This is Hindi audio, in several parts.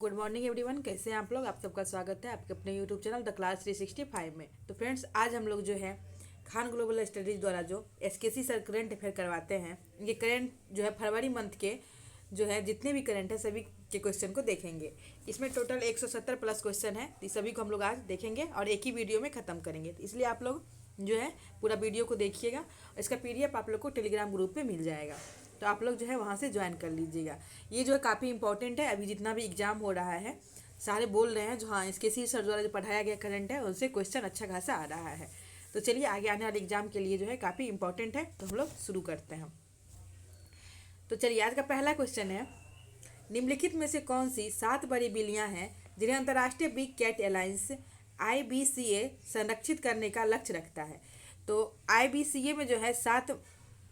गुड मॉर्निंग एवरीवन, कैसे हैं आप लोग। आप सबका स्वागत है आपके अपने यूट्यूब चैनल द क्लास 365 में। तो फ्रेंड्स, आज हम लोग जो है खान ग्लोबल स्टडीज़ द्वारा जो एसकेसी सर करंट अफेयर करवाते हैं, ये करंट जो है फरवरी मंथ के जो है जितने भी करंट है सभी के क्वेश्चन को देखेंगे। इसमें टोटल 170 प्लस क्वेश्चन है, तो सभी को हम लोग आज देखेंगे और एक ही वीडियो में ख़त्म करेंगे। तो इसलिए आप लोग जो है पूरा वीडियो को देखिएगा। इसका पीडीएफ आप लोग को टेलीग्राम ग्रुप में मिल जाएगा, तो आप लोग जो है वहाँ से ज्वाइन कर लीजिएगा। ये जो है काफ़ी इंपॉर्टेंट है। अभी जितना भी एग्जाम हो रहा है सारे बोल रहे हैं जो हाँ इसके सी सर द्वारा जो पढ़ाया गया करंट है उनसे क्वेश्चन अच्छा खासा आ रहा है। तो चलिए आगे आने वाले एग्जाम के लिए जो है काफ़ी इंपॉर्टेंट है, तो हम लोग शुरू करते हैं। तो चलिए आज का पहला क्वेश्चन है, निम्नलिखित में से कौन सी 7 बड़ी बिल्लियाँ हैं जिन्हें अंतर्राष्ट्रीय बिग कैट अलायंस IBCA संरक्षित करने का लक्ष्य रखता है। तो IBCA में जो है 7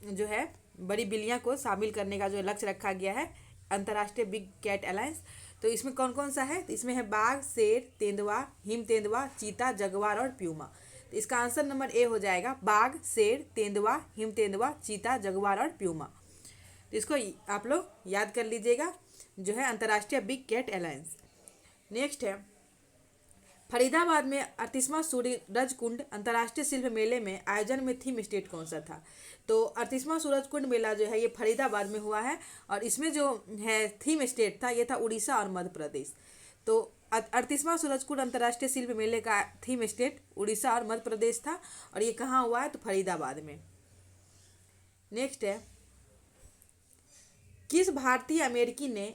जो है बड़ी बिल्लियाँ को शामिल करने का जो लक्ष्य रखा गया है अंतर्राष्ट्रीय बिग कैट अलायंस। तो इसमें कौन कौन सा है, तो इसमें है बाघ, शेर, तेंदुआ, हिम तेंदुआ, चीता, जगुआर और प्यूमा। तो इसका आंसर नंबर ए हो जाएगा बाघ, शेर, तेंदुआ, हिम तेंदुआ, चीता, जगुआर और प्यूमा। तो इसको आप लोग याद कर लीजिएगा, जो है अंतर्राष्ट्रीय बिग कैट अलायंस। नेक्स्ट है, फरीदाबाद में 38वां सूरज कुंड अंतर्राष्ट्रीय शिल्प मेले में आयोजन में थीम स्टेट कौन सा था। तो 38वां सूरज कुंड मेला जो है ये फरीदाबाद में हुआ है और इसमें जो है थीम स्टेट था ये था उड़ीसा और मध्य प्रदेश। तो 38वां सूरज कुंड अंतर्राष्ट्रीय शिल्प मेले का थीम स्टेट उड़ीसा और मध्य प्रदेश था और ये कहाँ हुआ है, तो फरीदाबाद में। नेक्स्ट है, किस भारतीय अमेरिकी ने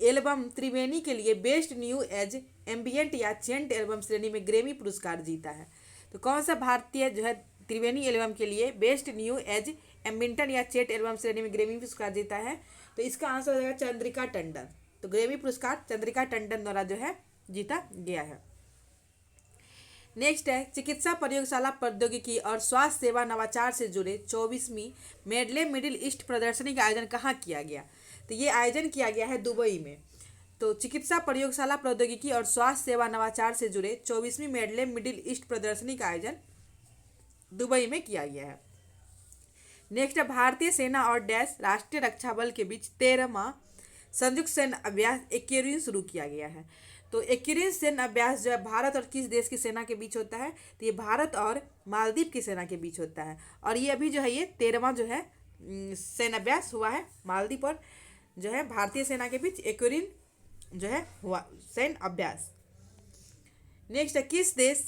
एल्बम त्रिवेणी के लिए बेस्ट न्यू एज एम्बियंट या चेंट एल्बम श्रेणी में ग्रेमी पुरस्कार जीता है। तो कौन सा भारतीय जो है त्रिवेणी एल्बम के लिए बेस्ट न्यू एज एम्बियंट या चेंट एल्बम श्रेणी में ग्रेमी पुरस्कार जीता है, तो इसका आंसर हो जाएगा चंद्रिका टंडन। तो ग्रेमी पुरस्कार चंद्रिका टंडन द्वारा जो है जीता गया है। नेक्स्ट है, चिकित्सा प्रयोगशाला प्रौद्योगिकी और स्वास्थ्य सेवा नवाचार से जुड़े 24वीं मेडले मिडिल ईस्ट प्रदर्शनी का आयोजन कहाँ किया गया। तो ये आयोजन किया गया है दुबई में। तो चिकित्सा प्रयोगशाला प्रौद्योगिकी और स्वास्थ्य सेवा नवाचार से जुड़े 24वीं मेडले मिडिल ईस्ट प्रदर्शनी का आयोजन दुबई में किया गया है। नेक्स्ट है, भारतीय सेना और डैश राष्ट्रीय रक्षा बल के बीच 13वां संयुक्त सैन्य अभ्यास एक्यूरिन शुरू किया गया है। तो एक्यूरिन सैन्य अभ्यास जो है भारत और किस देश की सेना के बीच होता है, तो ये भारत और मालदीव की सेना के बीच होता है और ये अभी जो है ये 13वां जो है सैन्य अभ्यास हुआ है मालदीव और जो है भारतीय सेना के बीच एक्यूरिन जो है हुआ सैन्य अभ्यास। नेक्स्ट है, किस देश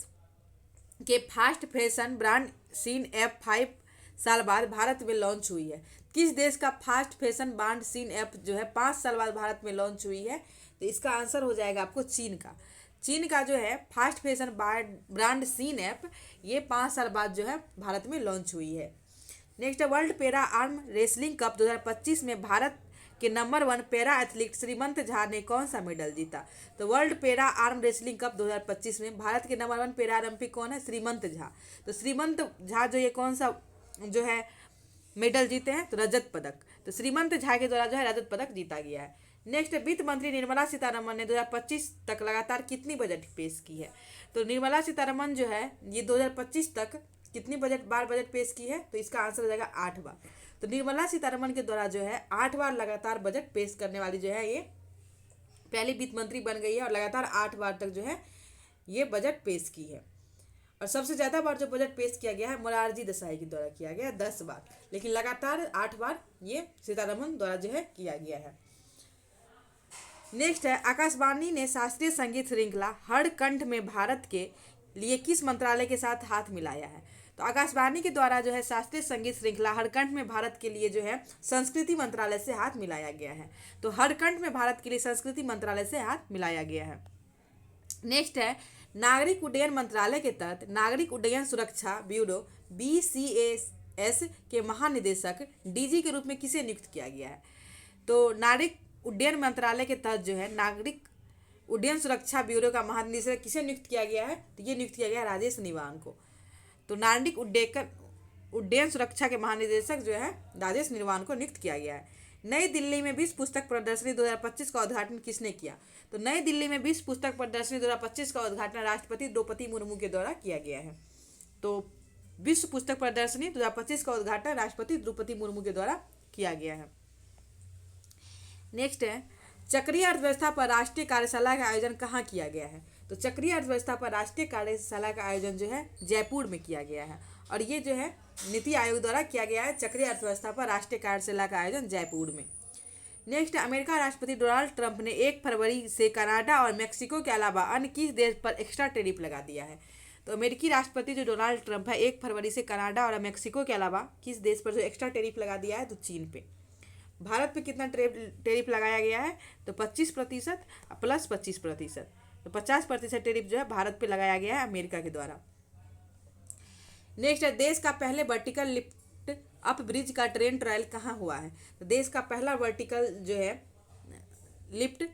के fast fashion brand Shein app 5 साल बाद भारत में लॉन्च हुई है। किस देश का fast fashion brand Shein app जो है 5 साल बाद भारत में लॉन्च हुई है, तो इसका आंसर हो जाएगा आपको चीन का। चीन का जो है fast fashion brand Shein app ये 5 साल बाद जो है भारत में लॉन्च हुई है। नेक्स्ट है, world para arm wrestling cup 2025 में भारत के नंबर 1 पैरा एथलीट श्रीमंत झा ने कौन सा मेडल जीता। तो world para arm wrestling cup 2025 में भारत के नंबर 1 पैरा ओलंपिक कौन है, श्रीमंत झा। तो श्रीमंत झा जो ये कौन सा जो है मेडल जीते हैं, तो रजत पदक। तो श्रीमंत झा के द्वारा जो है रजत पदक जीता गया है। नेक्स्ट, वित्त मंत्री निर्मला सीतारमण ने 2025 तक लगातार कितनी बजट पेश की है। तो निर्मला सीतारमण जो है ये 2025 तक कितनी बार बजट पेश की है, तो इसका आंसर हो जाएगा 8 बार। तो निर्मला सीतारमण के द्वारा जो है 8 बार लगातार बजट पेश करने वाली जो है ये पहली वित्त मंत्री बन गई है और लगातार 8 बार तक जो है ये बजट पेश की है। और सबसे ज़्यादा बार जो बजट पेश किया गया है मोरारजी देसाई के द्वारा किया गया 10 बार, लेकिन लगातार 8 बार ये सीतारमण द्वारा जो है किया गया है। नेक्स्ट है, आकाशवाणी ने शास्त्रीय संगीत श्रृंखला हर कंठ में भारत के लिए किस मंत्रालय के साथ हाथ मिलाया है। तो आकाशवाणी के द्वारा जो है शास्त्रीय संगीत श्रृंखला हरकंठ में भारत के लिए जो है संस्कृति मंत्रालय से हाथ मिलाया गया है। तो हरकंठ में भारत के लिए संस्कृति मंत्रालय से हाथ मिलाया गया है। नेक्स्ट है, नागरिक उड्डयन मंत्रालय के तहत नागरिक उड्डयन सुरक्षा ब्यूरो BCAS के महानिदेशक DG के रूप में किसे नियुक्त किया गया है। तो नागरिक उड्डयन मंत्रालय के तहत जो है नागरिक उड्डयन सुरक्षा ब्यूरो का महानिदेशक किसे नियुक्त किया गया है, तो ये नियुक्त किया गया राजेश निवान को। तो नागरिक उड्डयन सुरक्षा के महानिदेशक जो है राजेश निवान को नियुक्त किया गया है। नई दिल्ली में विश्व पुस्तक प्रदर्शनी 2025 का उद्घाटन किसने किया। तो नई दिल्ली में विश्व पुस्तक प्रदर्शनी 2025 का उद्घाटन राष्ट्रपति द्रौपदी मुर्मू के द्वारा किया गया है। तो विश्व पुस्तक प्रदर्शनी 2025 का उद्घाटन राष्ट्रपति द्रौपदी मुर्मू के द्वारा किया गया है। नेक्स्ट है, चक्रीय अर्थव्यवस्था पर राष्ट्रीय कार्यशाला का आयोजन कहाँ किया गया है? तो चक्रीय अर्थव्यवस्था पर राष्ट्रीय कार्यशाला का आयोजन जो है जयपुर में किया गया है, और ये जो है नीति आयोग द्वारा किया गया है। चक्रीय अर्थव्यवस्था पर राष्ट्रीय कार्यशाला का आयोजन जयपुर में। नेक्स्ट, अमेरिका राष्ट्रपति डोनाल्ड ट्रंप ने 1 फरवरी से कनाडा और मेक्सिको के अलावा अन्य किस देश पर एक्स्ट्रा टैरिफ लगा दिया है? तो अमेरिकी राष्ट्रपति जो डोनाल्ड ट्रंप है 1 फरवरी से कनाडा और मेक्सिको के अलावा किस देश पर जो एक्स्ट्रा टैरिफ लगा दिया है? तो चीन पे। भारत पे कितना टैरिफ लगाया गया है? तो 25% प्लस 25%, तो 50% टैरिफ जो है भारत पे लगाया गया है अमेरिका के द्वारा। नेक्स्ट है, देश का पहले वर्टिकल लिफ्ट अप ब्रिज का ट्रेन ट्रायल कहाँ हुआ है? तो देश का पहला वर्टिकल जो है लिफ्ट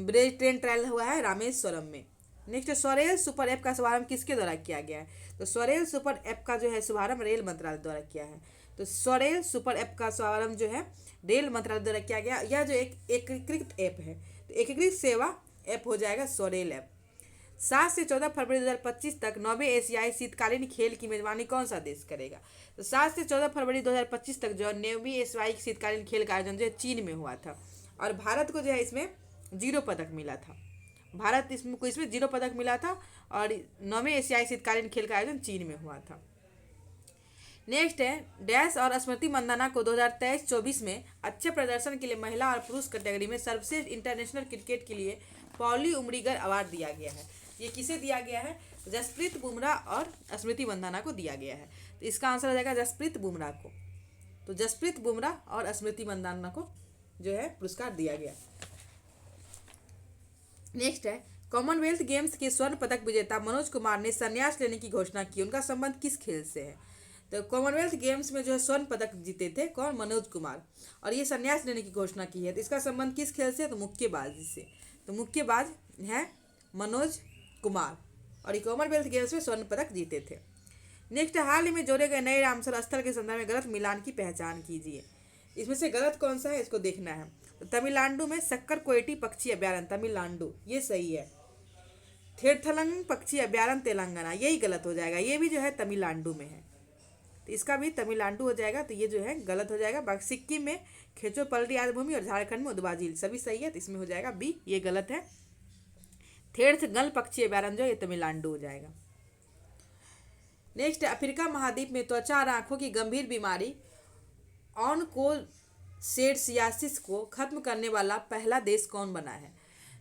ब्रिज ट्रेन ट्रायल हुआ है रामेश्वरम में। नेक्स्ट, स्वरेल सुपर ऐप का शुभारंभ किसके द्वारा किया गया है? तो स्वरेल सुपर ऐप का जो है शुभारंभ रेल मंत्रालय द्वारा किया है। तो स्वरेल सुपर ऐप का शुभारंभ जो है रेल मंत्रालय द्वारा किया गया। यह जो एक एकीकृत ऐप है, तो एकीकृत सेवा ऐप हो जाएगा स्वरेल ऐप। 7 से 14 फरवरी 2025 तक 9वें एशियाई शीतकालीन खेल की मेजबानी कौन सा देश करेगा? तो 7 से 14 फरवरी 2025 तक जो 9वीं एशियाई शीतकालीन खेल का आयोजन जो है चीन में हुआ था, और भारत को जो है इसमें 0 पदक मिला था। भारत इसमें 0 पदक मिला था, और 9वें एशियाई शीतकालीन खेल का आयोजन चीन में हुआ था। नेक्स्ट है, डैश और स्मृति मंदाना को 2023-24 में अच्छे प्रदर्शन के लिए महिला और पुरुष कैटेगरी में सर्वश्रेष्ठ इंटरनेशनल क्रिकेट के लिए पॉली उमरीगर अवार्ड दिया गया है। ये किसे दिया गया है? जसप्रीत बुमराह और स्मृति मंदाना को दिया गया है। तो इसका आंसर हो जाएगा जसप्रीत बुमराह को। तो जसप्रीत बुमराह और स्मृति मंदाना को जो है पुरस्कार दिया गया। नेक्स्ट है, कॉमनवेल्थ गेम्स के स्वर्ण पदक विजेता मनोज कुमार ने संन्यास लेने की घोषणा की। उनका संबंध किस खेल से है? तो कॉमनवेल्थ गेम्स में जो है स्वर्ण पदक जीते थे कौन? मनोज कुमार, और ये संन्यास लेने की घोषणा की है। तो इसका संबंध किस खेल से? तो मुक्केबाजी से। तो मुक्केबाज है मनोज कुमार, और ये कॉमनवेल्थ गेम्स में स्वर्ण पदक जीते थे। नेक्स्ट, हाल ही में जोड़े गए नए रामसर स्थल के संदर्भ में गलत मिलान की पहचान कीजिए। इसमें से गलत कौन सा है, इसको देखना है। तो तमिलनाडु में सक्कर कोयटी पक्षी अभ्यारण्य, तमिलनाडु ये सही है। थेरथलंग पक्षी अभ्यारण्य तेलंगाना, यही गलत हो जाएगा। ये भी जो है तमिलनाडु में है, तो इसका भी तमिलनाडु हो जाएगा। तो ये जो है गलत हो जाएगा। बाकी सिक्किम में खेचोपल्ली आदि भूमि और झारखंड में उदवा झील, सभी सही है। तो इसमें हो जाएगा बी, ये गलत है। थेरथगल पक्षी अभ्यारण्य जो ये तमिलनाडु हो जाएगा। नेक्स्ट, अफ्रीका महाद्वीप में त्वचा और आंखों की गंभीर बीमारी ऑनकोसेडसियासिस को खत्म करने वाला पहला देश कौन बना है?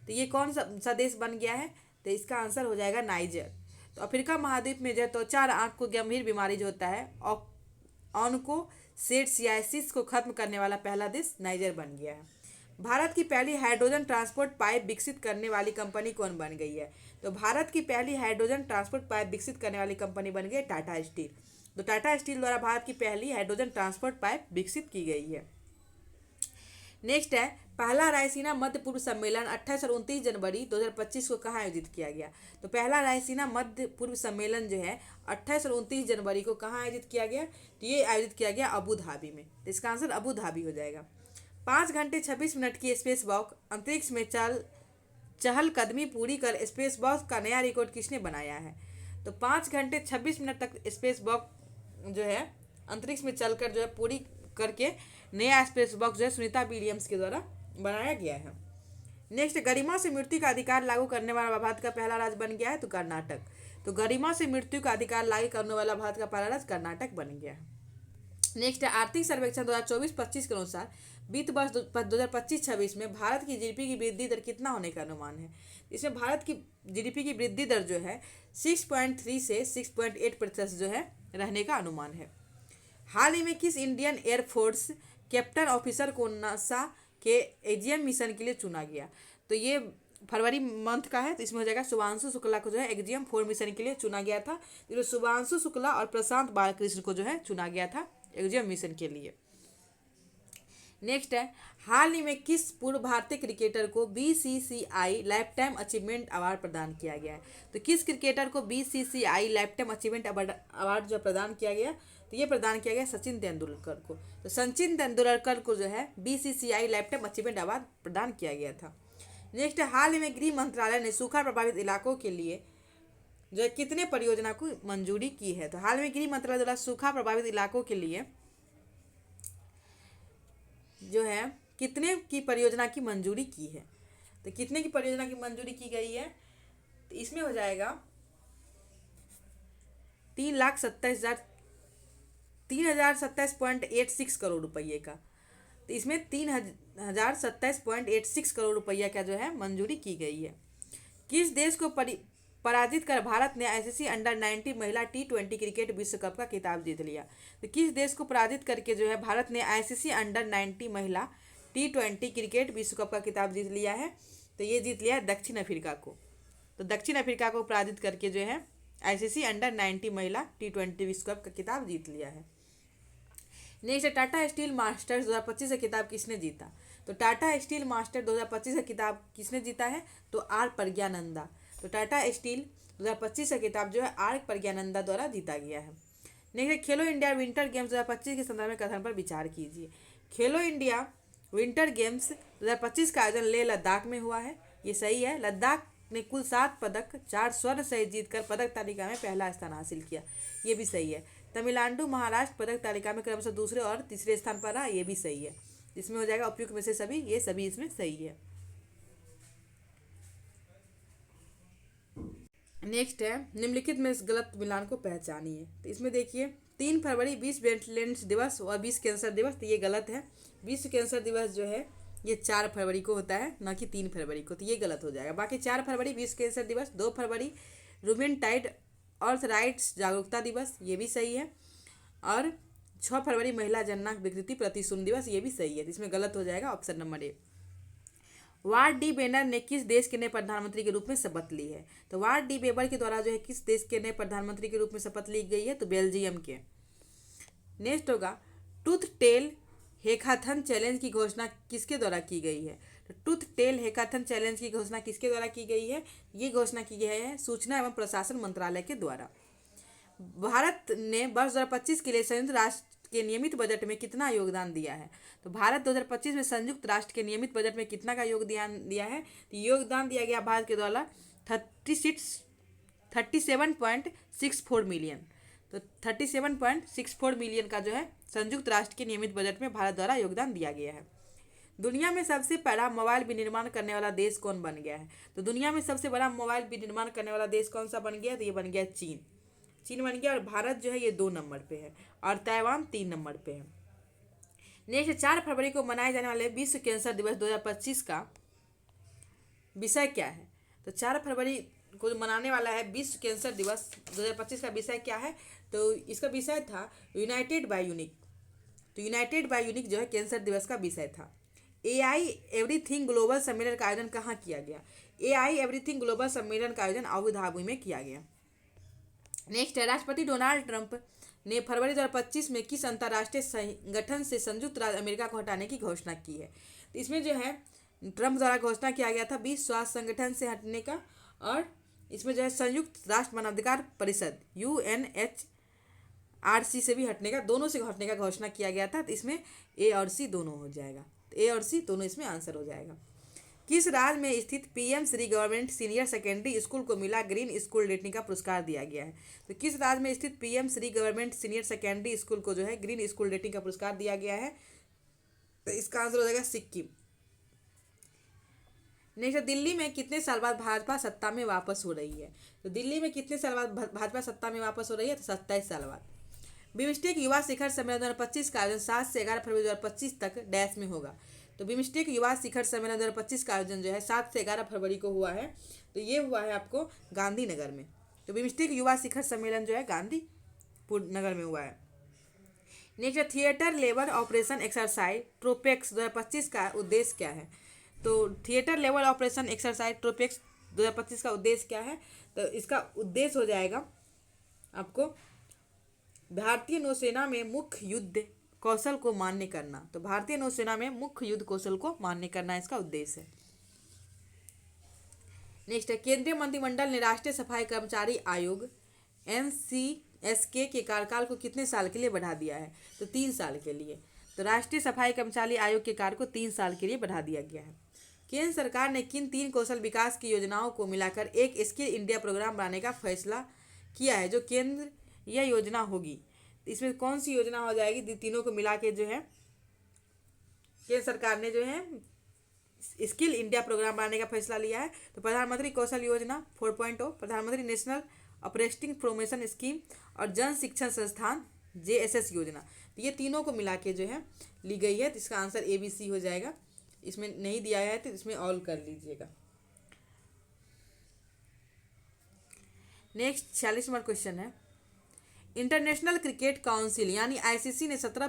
तो ये कौन सा देश बन गया है? तो इसका आंसर हो जाएगा नाइजर। तो अफ्रीका महाद्वीप में जो त्वचा और आंख को गंभीर बीमारी जो होता है ऑनकोसेडसियासिस को खत्म करने वाला पहला देश नाइजर बन गया है। भारत की पहली हाइड्रोजन ट्रांसपोर्ट पाइप विकसित करने वाली कंपनी कौन बन गई है? तो भारत की पहली हाइड्रोजन ट्रांसपोर्ट पाइप विकसित करने वाली कंपनी बन गई टाटा स्टील। तो टाटा स्टील द्वारा भारत की पहली हाइड्रोजन ट्रांसपोर्ट पाइप विकसित की गई है। नेक्स्ट है, पहला रायसीना मध्य पूर्व सम्मेलन 28 और 29 जनवरी 2025 को कहाँ आयोजित किया गया? तो पहला रायसीना मध्य पूर्व सम्मेलन जो है 28 और 29 जनवरी को कहाँ आयोजित किया गया? तो ये आयोजित किया गया अबू धाबी में। तो इसका आंसर अबू धाबी हो जाएगा। 5 घंटे 26 मिनट की स्पेस वॉक अंतरिक्ष में चहलकदमी पूरी कर स्पेस वॉक का नया रिकॉर्ड किसने बनाया है? तो 5 घंटे 26 मिनट तक स्पेस वॉक जो है अंतरिक्ष में चलकर जो है पूरी करके नया स्पेस वॉक जो है सुनीता विलियम्स के द्वारा बनाया गया है। नेक्स्ट, गरिमा से मृत्यु का अधिकार लागू करने वाला भारत का पहला राज्य बन गया है तो कर्नाटक। तो गरिमा से मृत्यु का अधिकार लागू करने वाला भारत का पहला राज्य कर्नाटक बन गया है। नेक्स्ट, आर्थिक सर्वेक्षण 2024-25 के अनुसार वित्त वर्ष 2025-26 में भारत की जीडीपी की वृद्धि दर कितना होने का अनुमान है? इसमें भारत की जीडीपी की वृद्धि दर जो है 6.3 से 6.8% जो है रहने का अनुमान है। हाल ही में किस इंडियन एयरफोर्स कैप्टन ऑफिसर को नासा के एजीएम मिशन के लिए चुना गया? तो ये फरवरी मंथ का है, तो इसमें हो जाएगा शुभांशु शुक्ला को जो है एजीएम 4 मिशन के लिए चुना गया था। तो शुभांशु शुक्ला और प्रशांत बालकृष्ण को जो है चुना गया था एजीएम मिशन के लिए। नेक्स्ट है, हाल ही में किस पूर्व भारतीय क्रिकेटर को BCCI life time achievement award प्रदान किया गया है? तो किस क्रिकेटर को BCCI life time achievement award जो प्रदान किया गया? तो ये प्रदान किया गया सचिन तेंदुलकर को। तो सचिन तेंदुलकर को जो है BCCI life time achievement award प्रदान किया गया था। नेक्स्ट, हाल ही में गृह मंत्रालय ने सूखा प्रभावित इलाकों के लिए जो है कितने परियोजना को मंजूरी की है? तो हाल में गृह मंत्रालय द्वारा सूखा प्रभावित इलाकों के लिए जो है कितने की परियोजना की मंजूरी की है। तो कितने की परियोजना की मंजूरी की गई है, तो इसमें हो जाएगा 3,27,86 करोड़ रुपये का। तो इसमें 3,027,86 करोड़ रुपया का जो है मंजूरी की गई है। किस देश को पराजित कर भारत ने आईसीसी अंडर-19 महिला T20 क्रिकेट विश्व कप का खिताब जीत लिया। तो किस देश को पराजित करके जो है भारत ने आईसीसी अंडर-19 महिला T20 क्रिकेट विश्व कप का खिताब जीत लिया है, तो ये जीत लिया है दक्षिण अफ्रीका को। तो दक्षिण अफ्रीका को पराजित करके जो है आईसीसी अंडर-19 महिला T20 विश्व कप का खिताब जीत लिया है। नेक्स्ट, टाटा स्टील मास्टर्स 2025 का खिताब किसने जीता। तो टाटा स्टील मास्टर 2025 का खिताब किसने जीता है, तो आर प्रज्ञानंदा। तो टाटा स्टील 2025 का खिताब जो है आर प्रज्ञानंदा द्वारा जीता गया है। नेक्स्ट, खेलो इंडिया विंटर गेम्स 2025 के संदर्भ में कथन पर विचार कीजिए। खेलो इंडिया विंटर गेम्स 2025 का आयोजन लेह लद्दाख में हुआ है, ये सही है। लद्दाख ने कुल 7 पदक 4 स्वर्ण सहित जीतकर पदक तालिका में पहला स्थान हासिल किया, ये भी सही है। तमिलनाडु महाराष्ट्र पदक तालिका में क्रमशः दूसरे और तीसरे स्थान पर रहा, ये भी सही है। इसमें हो जाएगा उपयुक्त में से सभी, ये सभी इसमें सही है। नेक्स्ट है, निम्नलिखित में इस गलत मिलान को पहचानिए। तो इसमें देखिए 3 फरवरी विश्व वेटलैंड्स दिवस और विश्व कैंसर दिवस, तो ये गलत है। विश्व कैंसर दिवस जो है ये 4 फरवरी को होता है, ना कि 3 फरवरी को, तो ये गलत हो जाएगा। बाकी 4 फरवरी विश्व कैंसर दिवस, 2 फरवरी रूमेटाइड अर्थ राइट्स जागरूकता दिवस, ये भी सही है, और 6 फरवरी महिला जननांग विकृति प्रतिशून्य दिवस, ये भी सही है। इसमें गलत हो जाएगा option number A. Ward D banner ने किस देश के नए प्रधानमंत्री के रूप में शपथ ली है। तो वार्ड डी बेबर के द्वारा जो है किस देश के नए प्रधानमंत्री के रूप में शपथ ली गई है, तो बेल्जियम के। नेक्स्ट होगा, टूथ टेल हैकाथन चैलेंज की घोषणा किसके द्वारा की गई है। तो टूथ टेल हैकाथन चैलेंज की घोषणा किसके द्वारा की गई है, ये घोषणा की गई है सूचना एवं प्रशासन मंत्रालय के द्वारा। भारत ने वर्ष 2025 के लिए संयुक्त राष्ट्र के नियमित बजट में कितना योगदान दिया है। तो भारत 2025 में संयुक्त राष्ट्र के नियमित बजट में कितना का योगदान दिया है, तो योगदान दिया गया भारत के द्वारा 37.64 मिलियन। तो 37.64 मिलियन का जो है संयुक्त राष्ट्र के नियमित बजट में भारत द्वारा योगदान दिया गया है। दुनिया में सबसे बड़ा मोबाइल विनिर्माण करने वाला देश कौन बन गया है। तो दुनिया में सबसे बड़ा मोबाइल विनिर्माण करने वाला देश कौन सा बन गया, तो ये बन गया चीन। चीन बन गया, और भारत जो है ये 2 नंबर पे है, और ताइवान 3 नंबर पे है। नेक्स्ट, 4 फरवरी को मनाए जाने वाले विश्व कैंसर दिवस 2025 का विषय क्या है। तो 4 फरवरी को मनाने वाला है विश्व कैंसर दिवस 2025 का विषय क्या है, तो इसका विषय था यूनाइटेड बाय यूनिक। तो यूनाइटेड बाय यूनिक जो है कैंसर दिवस का विषय था। AI एवरीथिंग ग्लोबल सम्मेलन का आयोजन कहाँ किया गया। AI एवरीथिंग ग्लोबल सम्मेलन का आयोजन अबू धाबी में किया गया। नेक्स्ट है, राष्ट्रपति डोनाल्ड ट्रंप ने फरवरी 2025 में किस अंतर्राष्ट्रीय संगठन से संयुक्त राज्य अमेरिका को हटाने की घोषणा की है। तो इसमें जो है ट्रंप द्वारा घोषणा किया गया था विश्व स्वास्थ्य संगठन से हटने का, और इसमें जो है संयुक्त राष्ट्र मानवाधिकार परिषद UNHRC से भी हटने का, दोनों से हटने का घोषणा किया गया था। तो इसमें A और C दोनों हो जाएगा, A और C दोनों इसमें आंसर हो जाएगा। किस राज्य में स्थित PM Shri government senior secondary school को मिला ग्रीन स्कूल रेटिंग का पुरस्कार दिया गया है। तो किस राज्य में स्थित PM Shri government senior secondary school को जो है ग्रीन स्कूल रेटिंग का पुरस्कार दिया गया है, तो इसका आंसर हो जाएगा सिक्किम। नेक्स्ट, दिल्ली में कितने साल बाद भाजपा सत्ता में वापस हो रही है। तो दिल्ली में कितने साल बाद भाजपा सत्ता में वापस हो रही है, तो 27 साल बाद। बिम्स्टेक युवा शिखर सम्मेलन 2025 का आयोजन 7 से 11 फरवरी 2025 तक डैश में होगा। तो बिम्स्टेक युवा शिखर सम्मेलन 2025 का आयोजन जो है 7 से 11 फरवरी को हुआ है, तो ये हुआ है आपको गांधीनगर में। तो बिम्स्टेक युवा शिखर सम्मेलन जो है गांधीपुर नगर में हुआ है। Next, theatre level operation exercise TROPEX 2025 का उद्देश्य क्या है। तो theatre level operation exercise TROPEX 2025 का उद्देश्य क्या है, तो इसका उद्देश्य हो जाएगा आपको भारतीय नौसेना में मुख्य युद्ध कौशल को मान्य करना। तो भारतीय नौसेना में मुख्य युद्ध कौशल को मान्य करना इसका उद्देश्य है। नेक्स्ट है, केंद्रीय मंत्रिमंडल ने राष्ट्रीय सफाई कर्मचारी आयोग NCSK के कार्यकाल को कितने साल के लिए बढ़ा दिया है। तो 3 साल के लिए। तो राष्ट्रीय सफाई कर्मचारी आयोग के कार्य को 3 साल के लिए बढ़ा दिया गया है। केंद्र सरकार ने किन 3 कौशल विकास की योजनाओं को मिलाकर एक स्किल इंडिया प्रोग्राम बनाने का फैसला किया है, जो केंद्र यह योजना होगी। इसमें कौन सी योजना हो जाएगी, तीनों को मिला के जो है केंद्र सरकार ने जो है स्किल इंडिया प्रोग्राम बनाने का फैसला लिया है। तो प्रधानमंत्री कौशल योजना 4.0, प्रधानमंत्री नेशनल ऑपरेटिंग प्रमोशन स्कीम और जन शिक्षण संस्थान JSS योजना, तो ये तीनों को मिला के जो है ली गई है। तो इसका आंसर ABC हो जाएगा। इसमें नहीं दिया है तो इसमें ऑल कर लीजिएगा। नेक्स्ट 46 नंबर क्वेश्चन है, इंटरनेशनल क्रिकेट काउंसिल यानी ICC ने 7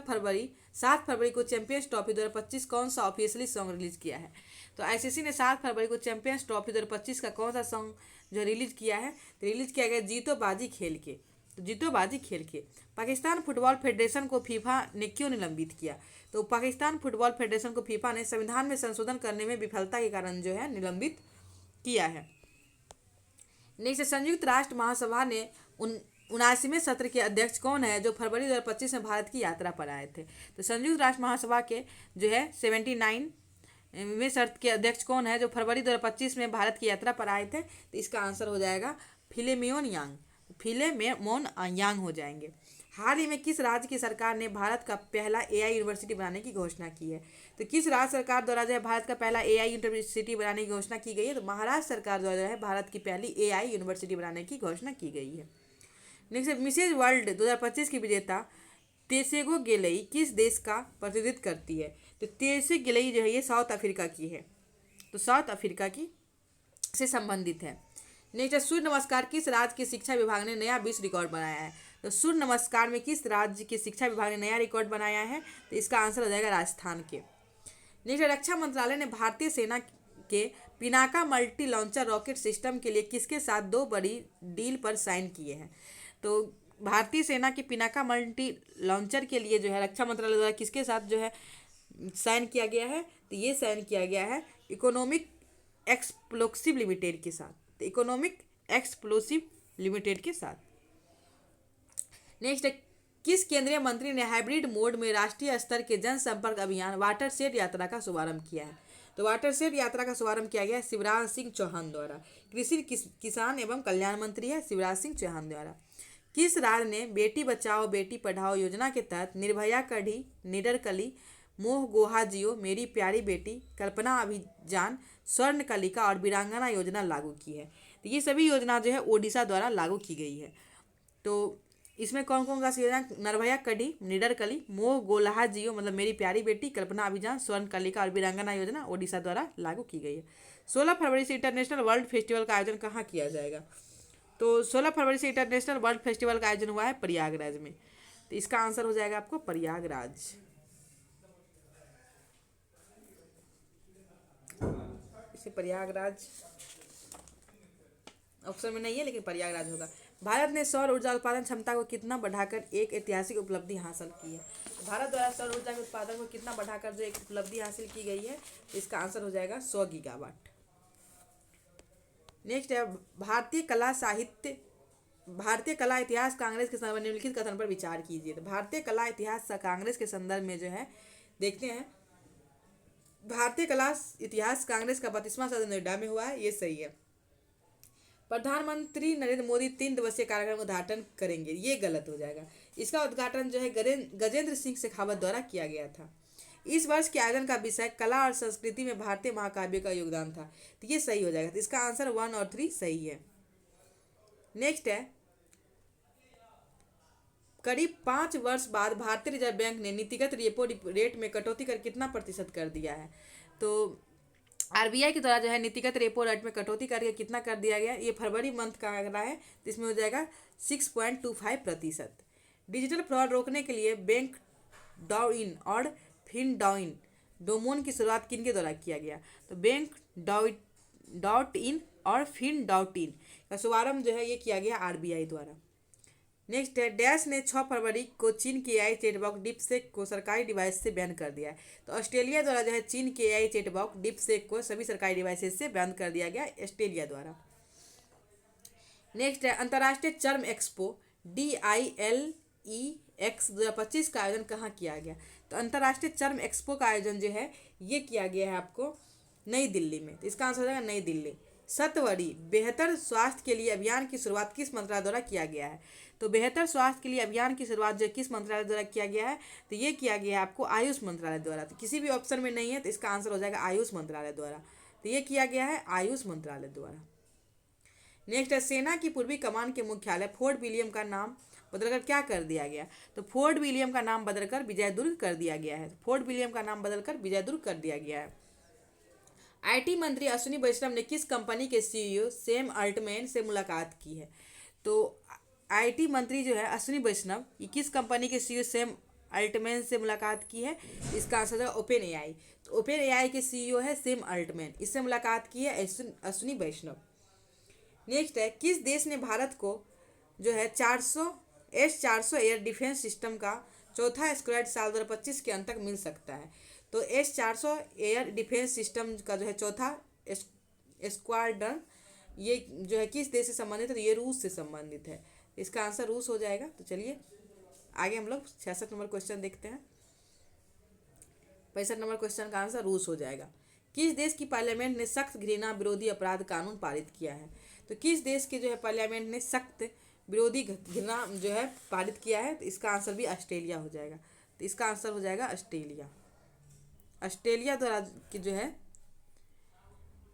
फरवरी को चैंपियंस ट्रॉफी 2025 कौन सा ऑफिशियली सॉन्ग रिलीज किया है। तो ICC ने 7 फरवरी को चैंपियंस ट्रॉफी 2025 का कौन सा सॉन्ग जो रिलीज किया है, तो रिलीज किया गया जीतो बाजी खेल के। तो जीतो बाजी खेल के। पाकिस्तान फुटबॉल फेडरेशन को फीफा ने क्यों निलंबित किया, तो पाकिस्तान फुटबॉल फेडरेशन को फीफा ने संविधान में संशोधन करने में विफलता के कारण जो है निलंबित किया है। नेक्स्ट, संयुक्त राष्ट्र महासभा ने 79वें सत्र के अध्यक्ष कौन है जो फरवरी 2025 में भारत की यात्रा पर आए थे। तो संयुक्त राष्ट्र महासभा के जो है 79वें सत्र के अध्यक्ष कौन है जो फरवरी 2025 में भारत की यात्रा पर आए थे। तो इसका आंसर हो जाएगा फिलेमोन यांग, फिलेमोन यांग हो जाएंगे। हाल ही में किस राज्य की सरकार ने भारत का पहला AI यूनिवर्सिटी बनाने की घोषणा की है। तो किस राज्य सरकार द्वारा जो है भारत का पहला AI यूनिवर्सिटी बनाने की घोषणा की गई है, तो महाराष्ट्र सरकार द्वारा जो है भारत की पहली AI यूनिवर्सिटी बनाने की घोषणा की गई है। नेक्स्ट, मिसेज वर्ल्ड 2025 की विजेता तेसेगो गेलई किस देश का प्रतिनिधित्व करती है। तो तेसे गेलई जो है ये साउथ अफ्रीका की है, तो साउथ अफ्रीका की से संबंधित है। नेक्स्ट, सूर्य नमस्कार किस राज्य के शिक्षा विभाग ने नया विश्व रिकॉर्ड बनाया है। तो सूर्य नमस्कार में किस राज्य के शिक्षा विभाग ने नया रिकॉर्ड बनाया है, तो इसका आंसर हो जाएगा राजस्थान के। नेक्स्ट, रक्षा मंत्रालय ने भारतीय सेना के Pinaka multi launcher rocket system के लिए किसके साथ 2 बड़ी डील पर साइन किए हैं। तो भारतीय सेना के पिनाका मल्टी लॉन्चर के लिए जो है रक्षा मंत्रालय द्वारा किसके साथ जो है साइन किया गया है, तो ये साइन किया गया है इकोनॉमिक एक्सप्लोसिव लिमिटेड के साथ, तो इकोनॉमिक एक्सप्लोसिव लिमिटेड के साथ। नेक्स्ट, किस केंद्रीय मंत्री ने हाइब्रिड मोड में राष्ट्रीय स्तर के जनसंपर्क अभियान वाटरशेड यात्रा का शुभारंभ किया है। तो वाटरशेड यात्रा का शुभारंभ किया गया है शिवराज सिंह चौहान द्वारा। कृषि किसान एवं कल्याण मंत्री है शिवराज सिंह चौहान द्वारा। किस राज्य ने बेटी बचाओ बेटी पढ़ाओ योजना के तहत निर्भया कढ़ी, निडर कली, मोह गोहा जियो, मेरी प्यारी बेटी, कल्पना अभियान, स्वर्ण कलिका और वीरांगना योजना लागू की है। तो ये सभी योजना जो है ओडिशा द्वारा लागू की गई है। तो इसमें कौन कौन सा योजना, निर्भया कढ़ी, निडर कली, मोह गोलाहा जियो मतलब मेरी प्यारी बेटी, कल्पना अभियान, स्वर्ण कलिका और वीरांगना योजना ओडिशा द्वारा लागू की गई है। 16 फरवरी से इंटरनेशनल वर्ल्ड फेस्टिवल का आयोजन कहाँ किया जाएगा। तो 16 फरवरी से इंटरनेशनल वर्ल्ड फेस्टिवल का आयोजन हुआ है प्रयागराज में। तो इसका आंसर हो जाएगा आपको प्रयागराज। इसे प्रयागराज ऑप्शन में नहीं है लेकिन प्रयागराज होगा। भारत ने सौर ऊर्जा उत्पादन क्षमता को कितना बढ़ाकर एक ऐतिहासिक उपलब्धि हासिल की है। भारत द्वारा सौर ऊर्जा के उत्पादन को कितना बढ़ाकर जो एक उपलब्धि हासिल की गई है, इसका आंसर हो जाएगा 100 गीगावाट। नेक्स्ट है भारतीय कला इतिहास कांग्रेस के संदर्भ में निम्नलिखित कथन पर विचार कीजिए। तो भारतीय कला इतिहास कांग्रेस के संदर्भ में जो है देखते हैं, भारतीय कला इतिहास कांग्रेस का 32वां सदन नोएडा में हुआ है, ये सही है। प्रधानमंत्री नरेंद्र मोदी 3 दिवसीय कार्यक्रम का उद्घाटन करेंगे, ये गलत हो जाएगा। इसका उद्घाटन जो है गजेंद्र सिंह शेखावत द्वारा किया गया था। इस वर्ष के आयोजन का विषय कला और संस्कृति में भारतीय महाकाव्य का योगदान था, तो ये सही हो जाएगा। तो इसका आंसर 1 और 3 सही है। नेक्स्ट है, करीब 5 वर्ष बाद भारतीय रिजर्व बैंक ने नीतिगत रेपो रेट में कटौती कर कितना प्रतिशत कर दिया है। तो RBI के द्वारा जो है नीतिगत रेपो रेट में कटौती करके कितना कर दिया गया, ये फरवरी मंथ का आंकड़ा है, तो इसमें हो जाएगा 6.25%। डिजिटल फ्रॉड रोकने के लिए बैंक डाउ इन और फिन डाउ इन डोमेन की शुरुआत किन के द्वारा किया गया। तो बैंक डॉट इन और फिन डॉट इन का शुभारंभ जो है ये किया गया RBI द्वारा। नेक्स्ट है, डैश ने 6 फरवरी को चीन के AI चैटबॉक्स डीपसेक को सरकारी डिवाइस से बैन कर दिया है। तो ऑस्ट्रेलिया द्वारा जो है चीन के AI चैटबॉक्स डीपसेक को सभी सरकारी डिवाइसेस से बैन कर दिया गया ऑस्ट्रेलिया द्वारा। नेक्स्ट है, अंतर्राष्ट्रीय चर्म एक्सपो DILEX 2025 का आयोजन कहाँ किया गया। तो अंतर्राष्ट्रीय चर्म एक्सपो का आयोजन जो है ये किया गया है आपको नई दिल्ली में। तो इसका आंसर हो जाएगा नई दिल्ली। सत्वरी बेहतर स्वास्थ्य के लिए अभियान की शुरुआत किस मंत्रालय द्वारा किया गया है? तो बेहतर स्वास्थ्य के लिए अभियान की शुरुआत जो किस मंत्रालय द्वारा किया गया है? तो ये किया गया है आपको आयुष मंत्रालय द्वारा। तो किसी भी ऑप्शन में नहीं है, तो इसका आंसर हो जाएगा आयुष मंत्रालय द्वारा। तो ये किया गया है आयुष मंत्रालय द्वारा। नेक्स्ट है, सेना की पूर्वी कमान के मुख्यालय फोर्ट विलियम का नाम बदलकर क्या कर दिया गया? तो फोर्ट विलियम का नाम बदलकर विजयदुर्ग कर दिया गया है। फोर्ट विलियम का नाम बदलकर विजयदुर्ग कर दिया गया है। आईटी मंत्री अश्विनी वैष्णव ने किस कंपनी के सीईओ सैम अल्टमैन से मुलाकात की है? तो आईटी मंत्री जो है अश्विनी वैष्णव, ये किस कंपनी के सीईओ सैम अल्टमैन से मुलाकात की है? इसका आंसर है ओपन एआई। तो ओपन एआई के सीईओ है सैम अल्टमैन, इससे मुलाकात की है अश्विनी वैष्णव। नेक्स्ट है, किस देश ने भारत को जो है S-400 एयर डिफेंस सिस्टम का चौथा स्क्वाड साल 2025 के अंत तक मिल सकता है? तो S-400 एयर डिफेंस सिस्टम का जो है चौथा स्क्वाड्रन ये जो है किस देश से संबंधित है? तो ये रूस से संबंधित है। इसका आंसर रूस हो जाएगा। तो चलिए आगे हम लोग 66 नंबर क्वेश्चन देखते हैं। 65 नंबर क्वेश्चन का आंसर रूस हो जाएगा। किस देश की पार्लियामेंट ने सख्त घृणा विरोधी अपराध कानून पारित किया है? तो किस देश के जो है पार्लियामेंट ने सख्त विरोधी घृणा जो है पारित किया है? तो इसका आंसर भी ऑस्ट्रेलिया हो जाएगा। तो इसका आंसर हो जाएगा ऑस्ट्रेलिया। ऑस्ट्रेलिया द्वारा की जो है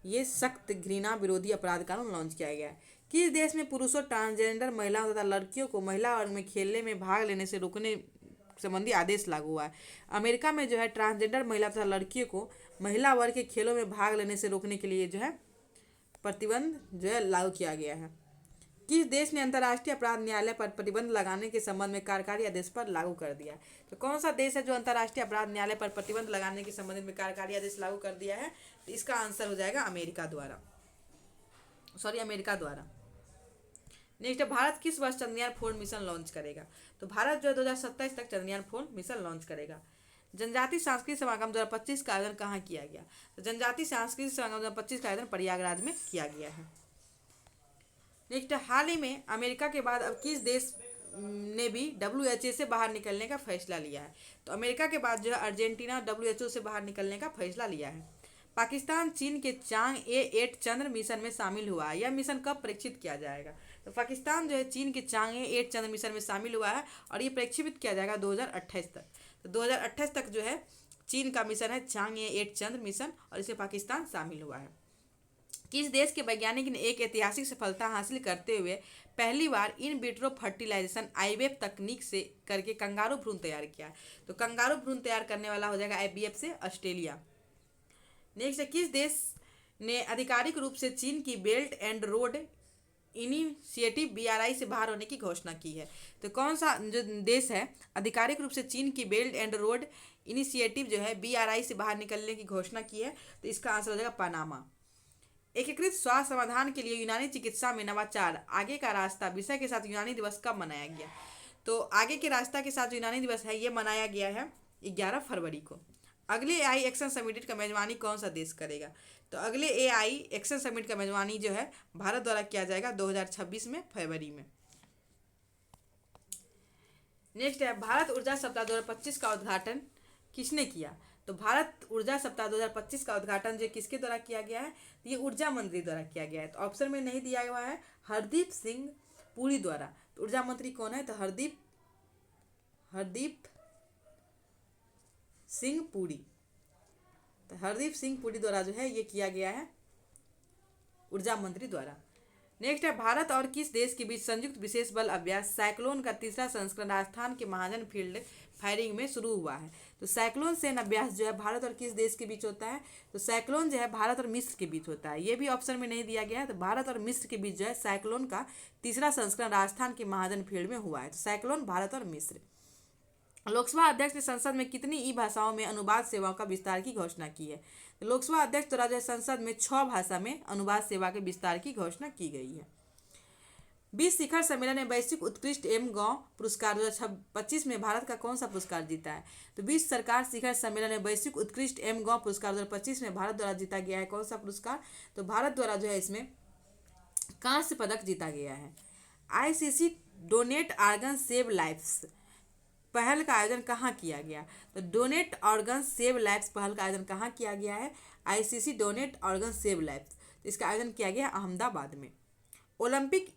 ये सख्त घृणा विरोधी अपराध कानून लॉन्च किया गया है। किस देश में पुरुषों, ट्रांसजेंडर महिलाओं तथा लड़कियों को महिला वर्ग में खेलने में भाग लेने से रोकने संबंधी आदेश लागू हुआ है? अमेरिका में जो है ट्रांसजेंडर महिला तथा लड़कियों को महिला वर्ग के खेलों में भाग लेने से रोकने के लिए जो है प्रतिबंध जो है लागू किया गया है। किस देश ने अंतर्राष्ट्रीय अपराध न्यायालय पर प्रतिबंध लगाने के संबंध में कार्यकारी आदेश पर लागू कर दिया है? तो कौन सा देश है जो अंतर्राष्ट्रीय अपराध न्यायालय पर प्रतिबंध लगाने के संबंध में कार्यकारी आदेश लागू कर दिया है? तो इसका आंसर हो जाएगा अमेरिका द्वारा। नेक्स्ट है, भारत किस वर्ष चंद्रयान-4 मिशन लॉन्च करेगा? तो भारत जो है 2027 तक चंद्रयान-4 मिशन लॉन्च करेगा। जनजातीय सांस्कृतिक समागम 2025 का आयोजन कहाँ किया गया? तो जनजातीय सांस्कृतिक समागम 2025 का आयोजन प्रयागराज में किया गया है। नेक्स्ट, हाल ही में अमेरिका के बाद अब किस देश ने भी WHO से बाहर निकलने का फैसला लिया है? तो अमेरिका के बाद जो है अर्जेंटीना WHO से बाहर निकलने का फैसला लिया है। पाकिस्तान चीन के चांग-ए-8 चंद्र मिशन में शामिल हुआ है। यह मिशन कब परीक्षित किया जाएगा? तो पाकिस्तान जो है चीन के चांग-ए-8 चंद्र मिशन में शामिल हुआ है और ये परीक्षित किया जाएगा 2028 तक। तो 2028 तक जो है चीन का मिशन है चांग-ए-8 चंद्र मिशन और इसमें पाकिस्तान शामिल हुआ है। किस देश के वैज्ञानिक ने एक ऐतिहासिक सफलता हासिल करते हुए पहली बार इन विट्रो फर्टिलाइजेशन आईवीएफ तकनीक से करके कंगारू भ्रूण तैयार किया? तो कंगारू भ्रूण तैयार करने वाला हो जाएगा आईवीएफ से ऑस्ट्रेलिया। नेक्स्ट है, किस देश ने आधिकारिक रूप से चीन की belt and road initiative BRI से बाहर होने की घोषणा की है? तो कौन सा जो देश है आधिकारिक रूप से चीन की बेल्ट एंड रोड इनिशिएटिव जो है BRI से बाहर निकलने की घोषणा की है? तो इसका आंसर हो जाएगा पनामा। एकीकृत स्वास्थ्य समाधान के लिए यूनानी चिकित्सा में नवाचार आगे का रास्ता विषय के साथ यूनानी दिवस कब मनाया गया? तो आगे के रास्ता के साथ जो यूनानी दिवस है ये मनाया गया है 11 फरवरी को। अगले AI एक्शन समिट का मेजबानी कौन सा देश करेगा? तो अगले AI एक्शन समिट का मेजबानी जो है भारत द्वारा किया जाएगा 2026 में फरवरी में। नेक्स्ट है, भारत ऊर्जा सप्ताह 2025 का उद्घाटन किसने किया? तो भारत ऊर्जा सप्ताह 2025 का उद्घाटन जो किसके द्वारा किया गया है? तो ये ऊर्जा मंत्री द्वारा किया गया है। तो ऑप्शन में नहीं दिया हुआ है, हरदीप सिंह पुरी द्वारा। तो ऊर्जा मंत्री कौन है? तो हरदीप सिंह पुरी। तो हरदीप सिंह पुरी द्वारा जो है ये किया गया है ऊर्जा मंत्री द्वारा। नेक्स्ट है, भारत और किस देश के बीच संयुक्त विशेष बल अभ्यास साइक्लोन का तीसरा संस्करण राजस्थान के महाजन फील्ड फायरिंग में शुरू हुआ है? तो साइक्लोन सेना अभ्यास जो है भारत और किस देश के बीच होता है? तो साइक्लोन जो है भारत और मिस्र के बीच होता है। ये भी ऑप्शन में नहीं दिया गया है। तो भारत और मिस्र के बीच जो है साइक्लोन का तीसरा संस्करण राजस्थान के महाजन फील्ड में हुआ है। तो साइक्लोन भारत और मिस्र। लोकसभा अध्यक्ष ने संसद में कितनी ई भाषाओं में अनुवाद सेवाओं का विस्तार की घोषणा की है? तो लोकसभा अध्यक्ष द्वारा जो है संसद में 6 भाषा में अनुवाद सेवा के विस्तार की घोषणा की गई है। 20 शिखर सम्मेलन में वैश्विक उत्कृष्ट एवं गांव पुरस्कार 2025 में भारत का कौन सा पुरस्कार जीता है? तो 20 सरकार शिखर सम्मेलन में वैश्विक उत्कृष्ट एवं गांव पुरस्कार 2025 में भारत द्वारा जीता गया है कौन सा पुरस्कार? तो भारत द्वारा जो है इसमें कांस्य पदक जीता गया है। ICC donate organ save lives पहल का आयोजन कहाँ किया गया? तो डोनेट ऑर्गन सेव लाइफ्स पहल का आयोजन कहाँ किया गया है? ICC donate organ save lives. इसका आयोजन किया गया अहमदाबाद में। ओलंपिक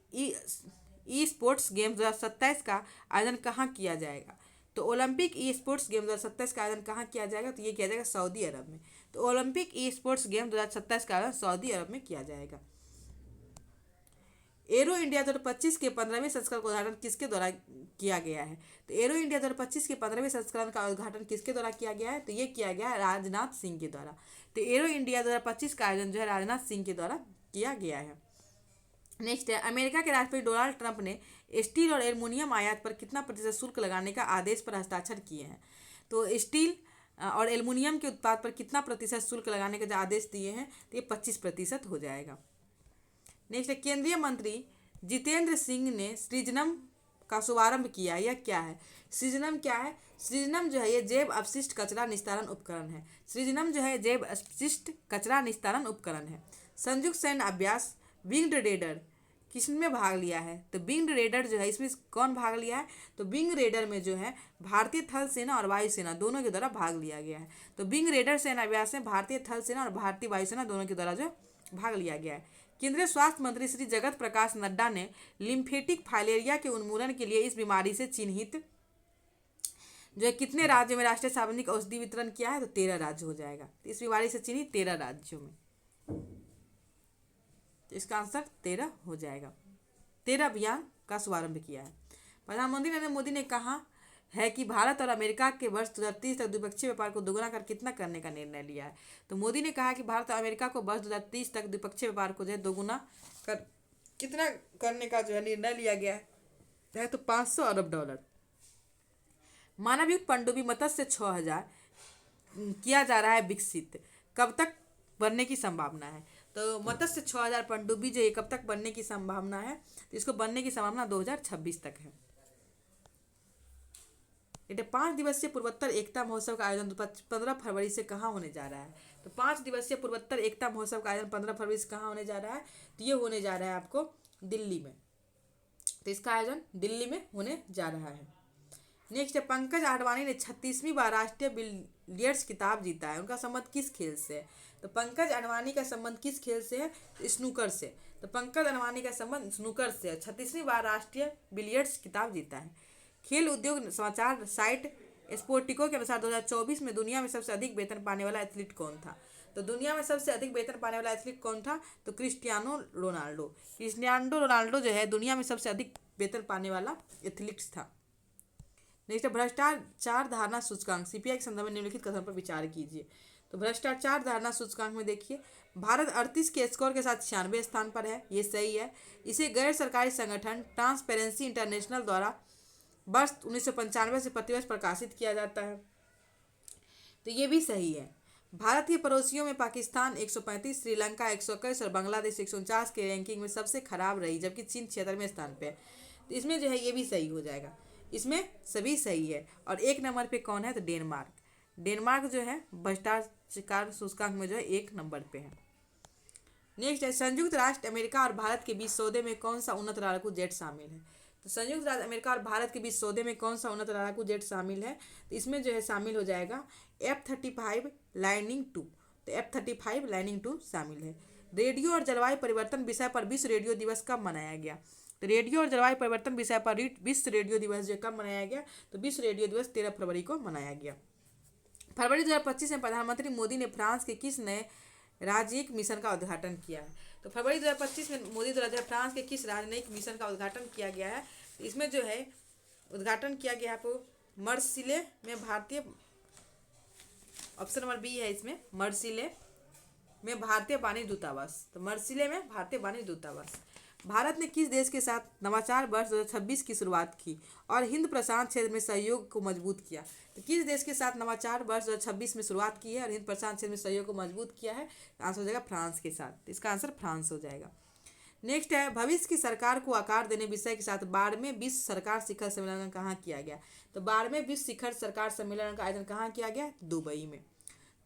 ई स्पोर्ट्स गेम्स 2027 का आयोजन कहाँ किया जाएगा? तो ओलंपिक ई स्पोर्ट्स गेम 2027 का आयोजन कहाँ किया जाएगा? तो ये किया जाएगा सऊदी अरब में। तो ओलंपिक ई स्पोर्ट्स गेम 2027 का आयोजन सऊदी अरब में किया जाएगा। एरो इंडिया 2025 के 15वें संस्करण का उद्घाटन किसके द्वारा किया गया है? तो एरो इंडिया 2025 के 15वें संस्करण का उद्घाटन किसके द्वारा किया गया है? तो ये किया गया है राजनाथ सिंह के द्वारा। तो एरो इंडिया 2025 का आयोजन जो है राजनाथ सिंह के द्वारा किया गया है। नेक्स्ट है, अमेरिका के राष्ट्रपति डोनाल्ड ट्रंप ने स्टील और एल्युमिनियम आयात पर कितना प्रतिशत शुल्क लगाने का आदेश पर हस्ताक्षर किए हैं? तो स्टील और एल्युमिनियम के उत्पाद पर कितना प्रतिशत शुल्क लगाने का जो आदेश दिए हैं, तो ये 25% हो जाएगा। नेक्स्ट है, केंद्रीय मंत्री जितेंद्र सिंह ने सृजनम का शुभारंभ किया। यह क्या है? सृजनम क्या है? सृजनम जो है ये जैव अपशिष्ट कचरा निस्तारण उपकरण है। सृजनम जो है जैव अपशिष्ट कचरा निस्तारण उपकरण है। संयुक्त सैन्य अभ्यास विंग्ड रेडर किसमें भाग लिया है? तो विंग्ड रेडर जो है इसमें कौन भाग लिया है? तो विंग रेडर में जो है भारतीय थल सेना और वायुसेना दोनों के द्वारा भाग लिया गया है। तो विंग रेडर सेना अभ्यास में भारतीय थल सेना और भारतीय वायुसेना दोनों के द्वारा जो भाग लिया गया है। केंद्रीय स्वास्थ्य मंत्री श्री जगत प्रकाश नड्डा ने लिम्फेटिक फाइलेरिया के उन्मूलन के लिए इस बीमारी से चिन्हित जो है कितने राज्यों में राष्ट्रीय सार्वजनिक औषधि वितरण किया है? तो 13 राज्य हो जाएगा। तो इस बीमारी से चिन्हित 13 राज्यों में, तो इसका आंसर 13 हो जाएगा। 13 अभियान का शुभारंभ किया है। प्रधानमंत्री नरेंद्र मोदी ने कहा है कि भारत और अमेरिका के वर्ष 2030 तक द्विपक्षीय व्यापार को दोगुना कर कितना करने का निर्णय लिया है? तो मोदी ने कहा कि भारत और अमेरिका को वर्ष 2030 तक द्विपक्षीय व्यापार को जो है दोगुना कर कितना करने का जो है निर्णय लिया गया है? तो $500 अरब। मानवयुक्त पनडुब्बी मत्स्य 6000 किया जा रहा है विकसित, कब तक बनने की संभावना है? तो मत्स्य 6000 पनडुब्बी जो ये कब तक बनने की संभावना है? तो इसको बनने की संभावना 2026 तक है। ये 5 दिवसीय पूर्वोत्तर एकता महोत्सव का आयोजन 15 फरवरी से कहाँ होने जा रहा है? तो 5 दिवसीय पूर्वोत्तर एकता महोत्सव का आयोजन 15 फरवरी से कहाँ होने जा रहा है? तो ये होने जा रहा है आपको दिल्ली में। तो इसका आयोजन दिल्ली में होने जा रहा है। नेक्स्ट है, पंकज आडवाणी ने 36वीं बार राष्ट्रीय बिलियर्ड्स खिताब जीता है। उनका संबंध किस खेल से है? तो पंकज आडवाणी का संबंध किस खेल से है? स्नूकर से। तो पंकज आडवाणी का संबंध स्नूकर से है। 36वीं बार राष्ट्रीय बिलियर्ड्स खिताब जीता है। खेल उद्योग समाचार साइट स्पोर्टिको के अनुसार 2024 में दुनिया में सबसे अधिक वेतन पाने वाला एथलीट कौन था? तो दुनिया में सबसे अधिक वेतन पाने वाला एथलीट कौन था? तो क्रिस्टियानो रोनाल्डो। क्रिस्टियानो रोनाल्डो जो है दुनिया में सबसे अधिक वेतन पाने वाला एथलीट था। नेक्स्ट, भ्रष्टाचार धारणा सूचकांक सीपीआई के संदर्भ में निम्नलिखित कथन पर विचार कीजिए। तो भ्रष्टाचार धारणा सूचकांक में देखिए, भारत 38 के स्कोर के साथ 96वें स्थान पर है। ये सही है। इसे गैर सरकारी संगठन ट्रांसपेरेंसी इंटरनेशनल द्वारा वर्ष 1995 से प्रतिवर्ष प्रकाशित किया जाता है। तो ये भी सही है। भारत के पड़ोसियों में पाकिस्तान 135, श्रीलंका 121 और बांग्लादेश 149 के रैंकिंग में सबसे खराब रही, जबकि चीन 76वें स्थान पे है। तो इसमें जो है ये भी सही हो जाएगा। इसमें सभी सही है। और 1 नंबर पे कौन है? तो डेनमार्क। डेनमार्क जो है भ्रष्टाचार सूचकांक में जो है 1 नंबर पे है। नेक्स्ट है, संयुक्त राष्ट्र अमेरिका और भारत के बीच सौदे में कौन सा उन्नत लड़ाकू जेट शामिल है? तो संयुक्त राज्य अमेरिका और भारत के बीच सौदे में कौन सा उन्नत लड़ाकू जेट शामिल है? तो इसमें जो है शामिल हो जाएगा F-35 लाइटनिंग 2। तो F-35 लाइटनिंग 2 शामिल है। रेडियो और जलवायु परिवर्तन विषय पर विश्व रेडियो दिवस कब मनाया गया? तो रेडियो और जलवायु परिवर्तन विषय पर विश्व रेडियो दिवस जो कब मनाया गया? तो विश्व रेडियो दिवस 13 फरवरी को मनाया गया। फरवरी 2025 में प्रधानमंत्री मोदी ने फ्रांस के किस नए राजनयिक मिशन का उद्घाटन किया है? तो फरवरी 2025 में मोदी द्वारा फ्रांस के किस राजनयिक मिशन का उद्घाटन किया गया है? इसमें जो है उद्घाटन किया गया आपको मर्सिले में भारतीय, ऑप्शन नंबर बी है इसमें, मर्सिले में भारतीय वाणिज्य दूतावास। तो मर्सिले में भारतीय वाणिज्य दूतावास। भारत ने किस देश के साथ नवाचार वर्ष 2026 की शुरुआत की और हिंद प्रशांत क्षेत्र में सहयोग को मजबूत किया? तो किस देश के साथ नवाचार वर्ष 2026 में शुरुआत की है और हिंद प्रशांत क्षेत्र में सहयोग को मजबूत किया है? आंसर हो जाएगा फ्रांस के साथ। इसका आंसर फ्रांस हो जाएगा। नेक्स्ट है, भविष्य की सरकार को आकार देने विषय के साथ 12वें विश्व सरकार शिखर सम्मेलन कहाँ किया गया? तो 12वें विश्व शिखर सरकार सम्मेलन का आयोजन कहाँ किया गया? दुबई में।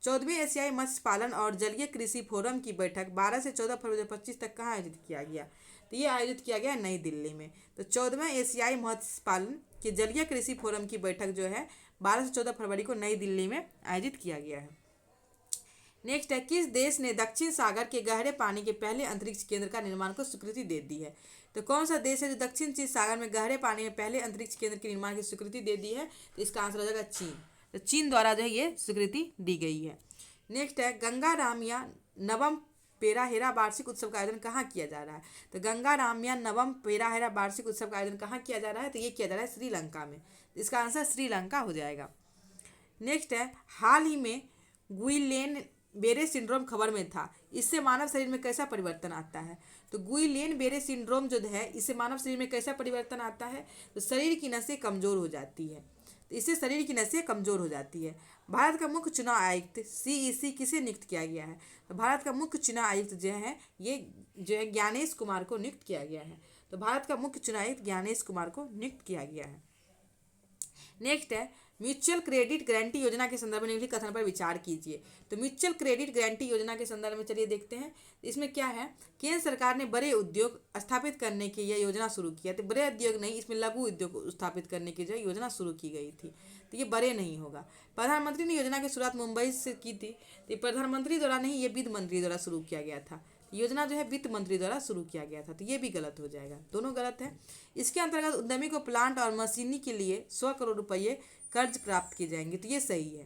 14वें एशियाई मत्स्य पालन और जलीय कृषि फोरम की बैठक 12 से 14 फरवरी 2025 तक कहाँ आयोजित किया गया? तो ये आयोजित किया गया नई दिल्ली में। तो 14वें एशियाई मत्स्य पालन के जलीय कृषि फोरम की बैठक जो है 12 से 14 फरवरी को नई दिल्ली में आयोजित किया गया है। नेक्स्ट है, किस देश ने दक्षिण सागर के गहरे पानी के पहले अंतरिक्ष केंद्र का निर्माण को स्वीकृति दे दी है? तो कौन सा देश है जो दक्षिण चीन सागर में गहरे पानी में पहले अंतरिक्ष केंद्र के निर्माण की स्वीकृति दे दी है? तो इसका आंसर हो जाएगा चीन। तो चीन द्वारा जो है ये स्वीकृति दी गई है। नेक्स्ट है, गंगा रामया नवम पेराहेरा वार्षिक उत्सव का आयोजन कहाँ किया जा रहा है? तो गंगा रामया नवम पेराहेरा वार्षिक उत्सव का आयोजन कहाँ किया जा रहा है? तो ये किया जा रहा है श्रीलंका में। इसका आंसर श्रीलंका हो जाएगा। नेक्स्ट है, हाल ही में गुइलेन बेरे सिंड्रोम खबर में था, इससे मानव शरीर में कैसा परिवर्तन आता है? तो गुइलेन बेरे सिंड्रोम जो है इससे मानव शरीर में कैसा परिवर्तन आता है? तो शरीर की नसें कमजोर हो जाती है। तो इससे शरीर की नसें कमजोर हो जाती है। भारत का मुख्य चुनाव आयुक्त CEC किसे नियुक्त किया गया है? तो भारत का मुख्य चुनाव आयुक्त जो है ये जो है ज्ञानेश कुमार को नियुक्त किया गया है। तो भारत का मुख्य चुनाव आयुक्त ज्ञानेश कुमार को नियुक्त किया गया है। नेक्स्ट है, म्यूचुअल क्रेडिट गारंटी योजना के संदर्भ में निम्नलिखित कथन पर विचार कीजिए। तो म्यूचुअल क्रेडिट गारंटी योजना के संदर्भ में चलिए देखते हैं। इसमें क्या है, केंद्र सरकार ने बड़े उद्योग स्थापित करने की यह योजना शुरू किया। तो बड़े उद्योग नहीं, इसमें लघु उद्योग स्थापित करने की जो योजना शुरू की गई थी। तो ये बड़े नहीं होगा। प्रधानमंत्री ने योजना की शुरुआत मुंबई से की थी। तो प्रधानमंत्री द्वारा नहीं, ये वित्त मंत्री द्वारा शुरू किया गया था। योजना जो है वित्त मंत्री द्वारा शुरू किया गया था। तो ये भी गलत हो जाएगा, दोनों गलत है। इसके अंतर्गत उद्यमी को प्लांट और मशीनरी के लिए 100 करोड़ रुपये कर्ज प्राप्त किए जाएंगे। तो ये सही है।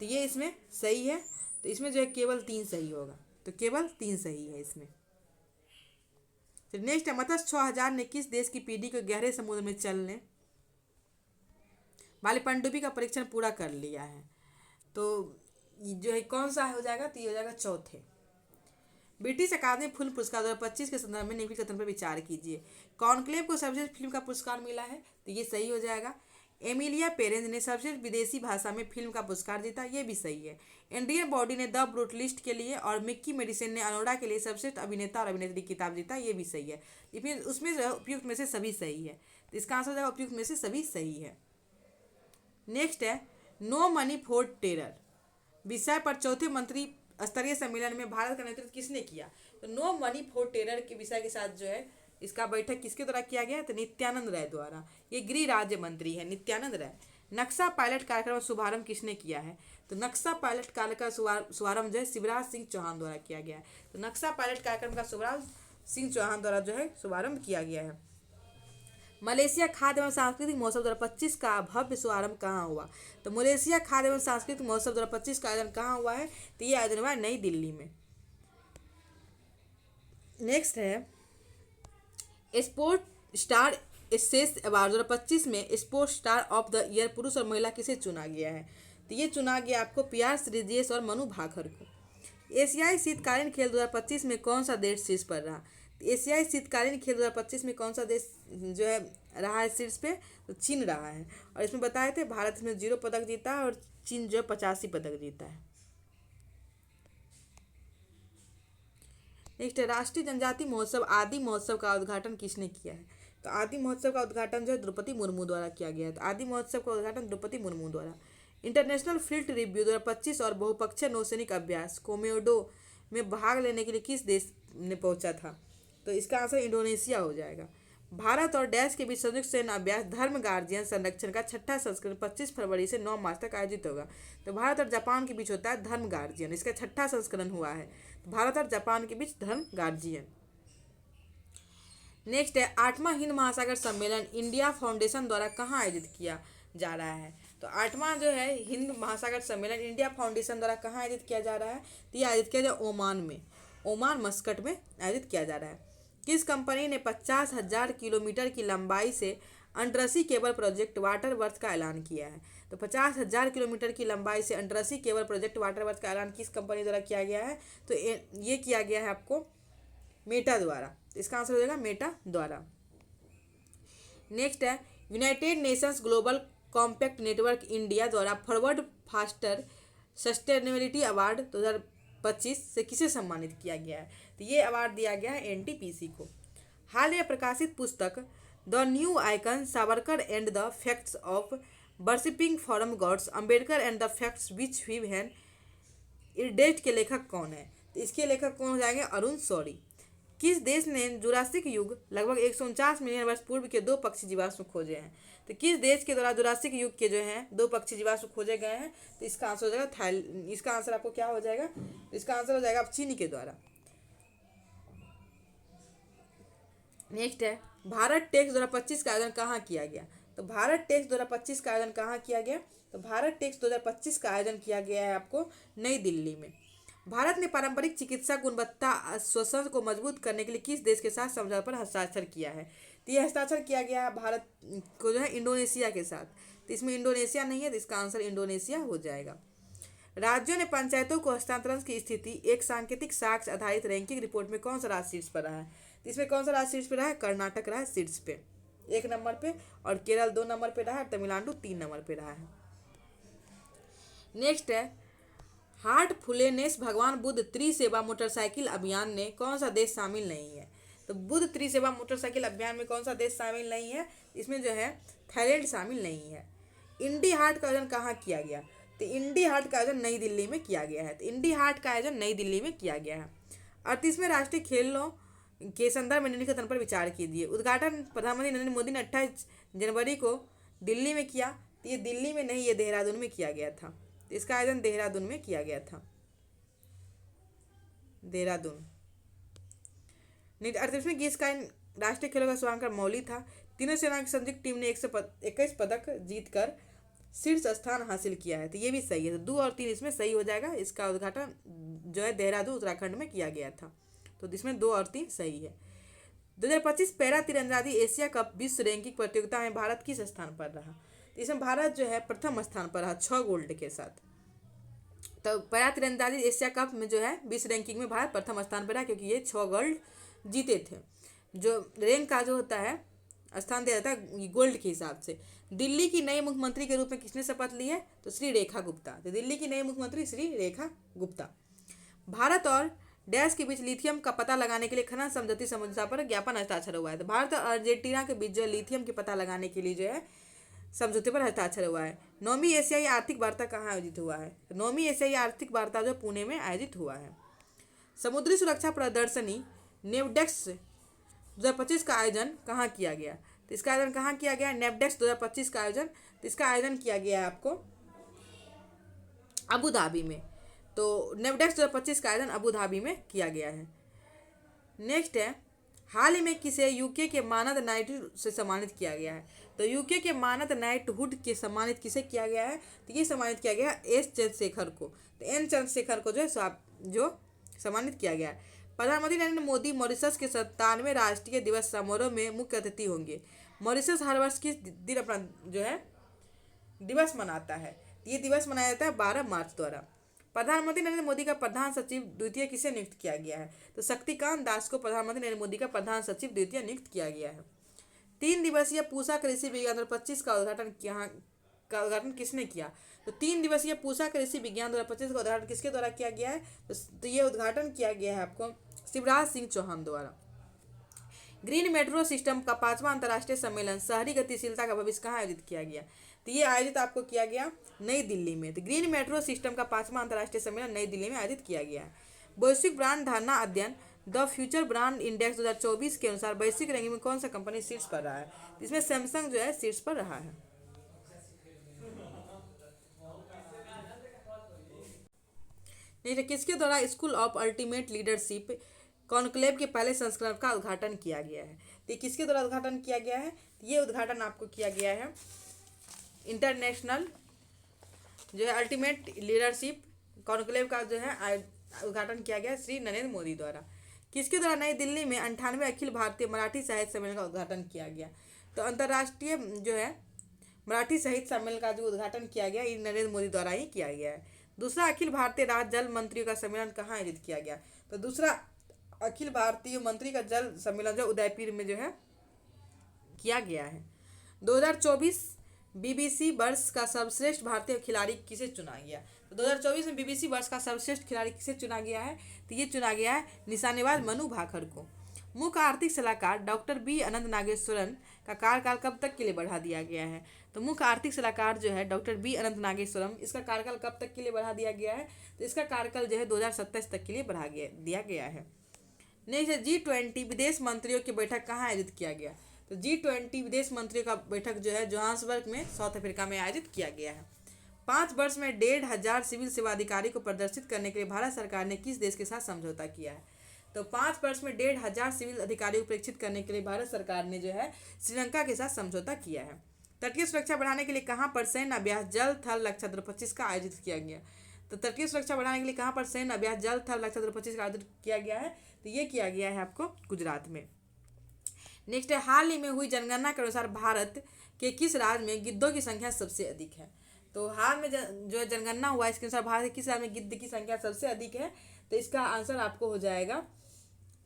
तो ये इसमें सही है। तो इसमें जो है केवल 3 सही होगा। तो केवल 3 सही है इसमें। तो नेक्स्ट है, मत्स्य 6000 ने किस देश की पीढ़ी को गहरे समुद्र में चलने वाली पनडुब्बी का परीक्षण पूरा कर लिया है? तो जो है कौन सा हो जाएगा? तो ये हो जाएगा चौथे। ब्रिटिश अकादमी फिल्म पुरस्कार 2025 के संदर्भ में निम्नलिखित कथन पर विचार कीजिए। कॉन्क्लेव को सर्वश्रेष्ठ फिल्म का पुरस्कार मिला है। तो ये सही हो जाएगा। एमिलिया पेरेंज ने सर्वश्रेष्ठ विदेशी भाषा में फिल्म का पुरस्कार जीता। ये भी सही है। इंडियन बॉडी ने द ब्रूटलिस्ट के लिए और मिक्की मेडिसन ने अनोडा के लिए सर्वश्रेष्ठ अभिनेता और अभिनेत्री किताब जीता। ये भी सही है। इसमें उसमें उपयुक्त में से सभी सही है। तो इसका आंसर हो जाएगा उपयुक्त में से सभी सही है। नेक्स्ट है, नो मनी फॉर टेरर विषय पर चौथे मंत्री स्तरीय सम्मेलन में भारत का नेतृत्व किसने किया? तो नो मनी फॉर टेरर के विषय के साथ जो है इसका बैठक किसके द्वारा किया गया? तो नित्यानंद राय द्वारा। ये गृह राज्य मंत्री है नित्यानंद राय। नक्शा पायलट कार्यक्रम का शुभारंभ किसने किया है? तो नक्शा पायलट कार्यक्रम का शुभारंभ जो है शिवराज सिंह चौहान द्वारा किया गया है। तो नक्शा पायलट कार्यक्रम का शिवराज सिंह चौहान द्वारा जो है शुभारंभ किया गया है। मलेशिया खाद्य एवं सांस्कृतिक महोत्सव 2025 का भव्य शुभारंभ कहाँ हुआ? तो मलेशिया खाद्य एवं सांस्कृतिक महोत्सव 2025 का आयोजन कहाँ हुआ है? तो ये आयोजन हुआ है नई दिल्ली में। नेक्स्ट है, स्पोर्ट स्टार एसेस अवार्ड 2025 में sport star of the year पुरुष और महिला किसे चुना गया है? तो ये चुना गया आपको PR श्रीजेश और मनु भाकर को। एशियाई शीतकालीन खेल 2025 में कौन सा देश शीर्ष पर रहा? एशियाई शीतकालीन खेल 2025 में कौन सा देश जो है रहा है शीर्ष पे? तो चीन रहा है। और इसमें बताए थे भारत में 0 पदक जीता है और चीन जो है 85 पदक जीता है। नेक्स्ट है, राष्ट्रीय जनजाति महोत्सव आदि महोत्सव का उद्घाटन किसने किया है? तो आदि महोत्सव का उद्घाटन जो है द्रौपदी मुर्मू द्वारा किया गया है। तो आदि महोत्सव का उद्घाटन द्रौपदी मुर्मू द्वारा। इंटरनेशनल फील्ड रिव्यू 2025 और बहुपक्षीय नौसैनिक अभ्यास कोमोडो में भाग लेने के लिए किस देश ने पहुंचा था? तो इसका आंसर इंडोनेशिया हो जाएगा। भारत और डैश के बीच संयुक्त सैन्य अभ्यास धर्म गार्जियन संरक्षण का 6ठा संस्करण 25 फरवरी से 9 मार्च तक आयोजित होगा। तो भारत और जापान के बीच होता है धर्म गार्जियन। इसका 6ठा संस्करण हुआ है। तो भारत और जापान के बीच धर्म गार्जियन। नेक्स्ट है, 8वां हिंद महासागर सम्मेलन इंडिया फाउंडेशन द्वारा कहाँ आयोजित किया जा रहा है? तो 8वां जो है हिंद महासागर सम्मेलन इंडिया फाउंडेशन द्वारा कहाँ आयोजित किया जा रहा है? तो ये आयोजित किया जा ओमान में, ओमान मस्कट में आयोजित किया जा रहा है। किस कंपनी ने 50,000 किलोमीटर की लंबाई से undersea cable project water worth का ऐलान किया है? तो 50,000 किलोमीटर की लंबाई से undersea cable project water worth का ऐलान किस कंपनी द्वारा किया गया है? तो ये किया गया है आपको मेटा द्वारा। इसका आंसर हो जाएगा मेटा द्वारा। नेक्स्ट है, United Nations global compact network India द्वारा फॉरवर्ड फास्टर सस्टेनेबिलिटी अवार्ड 2025 से किसे सम्मानित किया गया है? तो ये अवार्ड दिया गया है NTPC को। हाल में प्रकाशित पुस्तक the new icon Savarkar and the facts of worshipping false gods Ambedkar and the facts which we have erased के लेखक कौन है? तो इसके लेखक कौन हो जाएंगे? अरुण शौरी। किस देश ने जुरासिक युग लगभग 149 मिलियन वर्ष पूर्व के दो पक्षी जीवाश्म खोजे हैं? तो किस देश के द्वारा जुरासिक युग के जो हैं दो पक्षी जीवाश्म खोजे गए हैं? तो इसका आंसर हो जाएगा इसका आंसर आपको क्या हो जाएगा? इसका आंसर हो जाएगा आप चीन के द्वारा। नेक्स्ट है, भारत टेक्स 2025 का आयोजन कहाँ किया गया? तो भारत टेक्स 2025 का आयोजन कहाँ किया गया? तो भारत टेक्स 2025 का आयोजन किया गया है आपको नई दिल्ली में। भारत ने पारंपरिक चिकित्सा गुणवत्ता आश्वासन को मजबूत करने के लिए किस देश के साथ समझौते पर हस्ताक्षर किया है? तो ये हस्ताक्षर किया गया है भारत को जो है इंडोनेशिया के साथ। तो इसमें इंडोनेशिया नहीं है, तो इसका आंसर इंडोनेशिया हो जाएगा। राज्यों ने पंचायतों को हस्तांतरण की स्थिति एक सांकेतिक साक्ष्य आधारित रैंकिंग रिपोर्ट में कौन सा राज्य शीर्ष पर रहा है? तो इसमें कौन सा राज्य शीर्ष पर रहा है? कर्नाटक रहा है शीर्ष पे 1 नंबर पे, और केरल 2 नंबर पे रहा है, तमिलनाडु 3 नंबर पे रहा है। नेक्स्ट है, हार्टफुलनेस भगवान बुद्ध त्रिसेवा मोटरसाइकिल अभियान में कौन सा देश शामिल नहीं है? तो बुद्ध त्रिसेवा मोटरसाइकिल अभियान में कौन सा देश शामिल नहीं है? इसमें जो है थाईलैंड शामिल नहीं है। इंडी हार्ट का आयोजन कहाँ किया गया? तो इंडी हार्ट का आयोजन नई दिल्ली में किया गया है। तो इंडी हार्ट का आयोजन नई दिल्ली में किया गया है। 38वें राष्ट्रीय खेलों के संदर्भ में निम्नलिखित पर विचार कीजिए। उद्घाटन प्रधानमंत्री नरेंद्र मोदी ने 28 जनवरी को दिल्ली में किया। तो ये दिल्ली में नहीं, ये देहरादून में किया गया था। तो इसका आयोजन देहरादून में किया गया था, देहरादून। 38वें किस का राष्ट्रीय खेलों का शुभारंभ मौली था। तीनों सेनाओं की संयुक्त टीम ने 121 पदक जीतकर शीर्ष स्थान हासिल किया है। तो ये भी सही है, तो 2 और 3 इसमें सही हो जाएगा। इसका उद्घाटन जो है देहरादून उत्तराखंड में किया गया था, तो इसमें 2 और 3 सही है। 2025 पैरा तीरंदाजी एशिया कप विश्व रैंकिंग प्रतियोगिता में भारत किस स्थान पर रहा? तो इसमें भारत जो है प्रथम स्थान पर रहा 6 गोल्ड के साथ। तो पैरा तीरंदाजी एशिया कप में जो है विश्व रैंकिंग में भारत प्रथम स्थान पर रहा, क्योंकि ये 6 गोल्ड जीते थे। जो रैंक का जो होता है स्थान दिया जाता है गोल्ड के हिसाब से। दिल्ली की नई मुख्यमंत्री के रूप में किसने शपथ ली है? तो श्री रेखा गुप्ता। तो दिल्ली की नई मुख्यमंत्री श्री रेखा गुप्ता। भारत और डैश के बीच लिथियम का पता लगाने के लिए खनन समझौता पर ज्ञापन हस्ताक्षर हुआ है। तो भारत और अर्जेंटीना के बीच जो लिथियम के पता लगाने के लिए जो है समझौते पर हस्ताक्षर हुआ है। 9वीं एशियाई आर्थिक वार्ता कहाँ आयोजित हुआ है? तो 9वीं एशियाई आर्थिक वार्ता जो पुणे में आयोजित हुआ है। समुद्री सुरक्षा प्रदर्शनी नेवडेक्स 2025 का आयोजन कहाँ किया गया? तो इसका आयोजन कहाँ किया गया? नेवडेक्स 2025 का आयोजन, तो इसका आयोजन किया गया है आपको अबू धाबी में। तो नेवडेक्स 2025 का आयोजन अबू धाबी में किया गया है। नेक्स्ट है, हाल ही में किसे यूके के मानद नाइटहुड से सम्मानित किया गया है? तो यूके के मानद नाइटहुड के सम्मानित किसे किया गया है? तो ये सम्मानित किया गया एस चंद्रशेखर को। तो एन चंद्रशेखर को जो सम्मानित किया गया है। प्रधानमंत्री नरेंद्र मोदी मॉरिशस के 97वें राष्ट्रीय दिवस समारोह में मुख्य अतिथि होंगे। मॉरिशस हर वर्ष किस दिन अपना जो है दिवस मनाता है? ये दिवस मनाया जाता है 12 मार्च द्वारा। प्रधानमंत्री नरेंद्र मोदी का प्रधान सचिव द्वितीय किसे नियुक्त किया गया है? तो शक्तिकांत दास को प्रधानमंत्री नरेंद्र मोदी का प्रधान सचिव द्वितीय नियुक्त किया गया है। 3 दिवसीय पूसा कृषि विज्ञान 2025 का उद्घाटन किसने किया? तो 3 दिवसीय पूसा कृषि विज्ञान 2025 का उद्घाटन किसके द्वारा किया गया है? तो ये उद्घाटन किया गया है आपको शिवराज सिंह चौहान द्वारा। ग्रीन मेट्रो सिस्टम का 5वां अंतर्राष्ट्रीय सम्मेलन शहरी गतिशीलता का भविष्य कहाँ आयोजित किया गया? तो ये आयोजित आपको किया गया नई दिल्ली में। तो ग्रीन मेट्रो सिस्टम का 5वां अंतर्राष्ट्रीय सम्मेलन नई दिल्ली में आयोजित किया गया है। वैश्विक ब्रांड धारणा अध्ययन द फ्यूचर ब्रांड इंडेक्स 2024 के अनुसार वैश्विक रैंकिंग में कौन सा कंपनी शीर्ष पर रहा है? इसमें सैमसंग जो है शीर्ष पर रहा है। नहीं, किसके द्वारा school of ultimate leadership conclave के पहले संस्करण का उद्घाटन किया गया है? तो किसके द्वारा उद्घाटन किया गया है? ये उद्घाटन आपको किया गया है इंटरनेशनल जो है अल्टीमेट लीडरशिप कॉन्क्लेव का जो है उद्घाटन किया गया श्री नरेंद्र मोदी द्वारा। किसके द्वारा नई दिल्ली में 98वें अखिल भारतीय मराठी साहित्य सम्मेलन का उद्घाटन किया गया? तो अंतर्राष्ट्रीय जो है मराठी साहित्य सम्मेलन का जो उद्घाटन किया गया ये नरेंद्र मोदी द्वारा ही किया गया है। दूसरा अखिल भारतीय राज्य जल मंत्रियों का सम्मेलन कहाँ आयोजित किया गया? तो दूसरा अखिल भारतीय मंत्री का जल सम्मेलन जो उदयपुर में जो है किया गया है। 2024 बीबीसी वर्ष का सर्वश्रेष्ठ भारतीय खिलाड़ी किसे चुना गया? तो 2024 में बीबीसी वर्ष का सर्वश्रेष्ठ खिलाड़ी किसे चुना गया है? तो ये चुना गया है निशानेबाज मनु भाकर को। मुख्य आर्थिक सलाहकार डॉक्टर बी अनंत नागेश्वरन का कार्यकाल कब तक के लिए बढ़ा दिया गया है? तो मुख्य आर्थिक सलाहकार जो है डॉक्टर बी अनंत नागेश्वरम, इसका कार्यकाल कब तक के लिए बढ़ा दिया गया है? तो इसका कार्यकाल जो है 2027 तक के लिए दिया गया है। नेक्स्ट है G20 विदेश मंत्रियों की बैठक कहाँ आयोजित किया गया। तो G20 विदेश मंत्रियों का बैठक जो है जोहान्सबर्ग में साउथ अफ्रीका में आयोजित किया गया है। 5 वर्ष में 1,500 सिविल सेवा अधिकारी को प्रदर्शित करने के लिए भारत सरकार ने किस देश के साथ समझौता किया है। तो 5 वर्ष में 1,500 सिविल अधिकारियों को परीक्षित करने के लिए भारत सरकार ने जो है श्रीलंका के साथ समझौता किया है। तटीय सुरक्षा बढ़ाने के लिए कहाँ पर सैन्य अभ्यास जल थल रक्षा 2025 का आयोजित किया गया। तो तटीय सुरक्षा बढ़ाने के लिए कहाँ पर सैन्य अभ्यास जल थल रक्षा 2025 का आयोजित किया गया है। तो ये किया गया है आपको गुजरात में। नेक्स्ट है हाल ही में हुई जनगणना के अनुसार भारत के किस राज्य में गिद्धों की संख्या सबसे अधिक है। तो हाल में जो है जनगणना हुआ इसके अनुसार भारत के किस राज्य में गिद्ध की संख्या सबसे अधिक है। तो इसका आंसर आपको हो जाएगा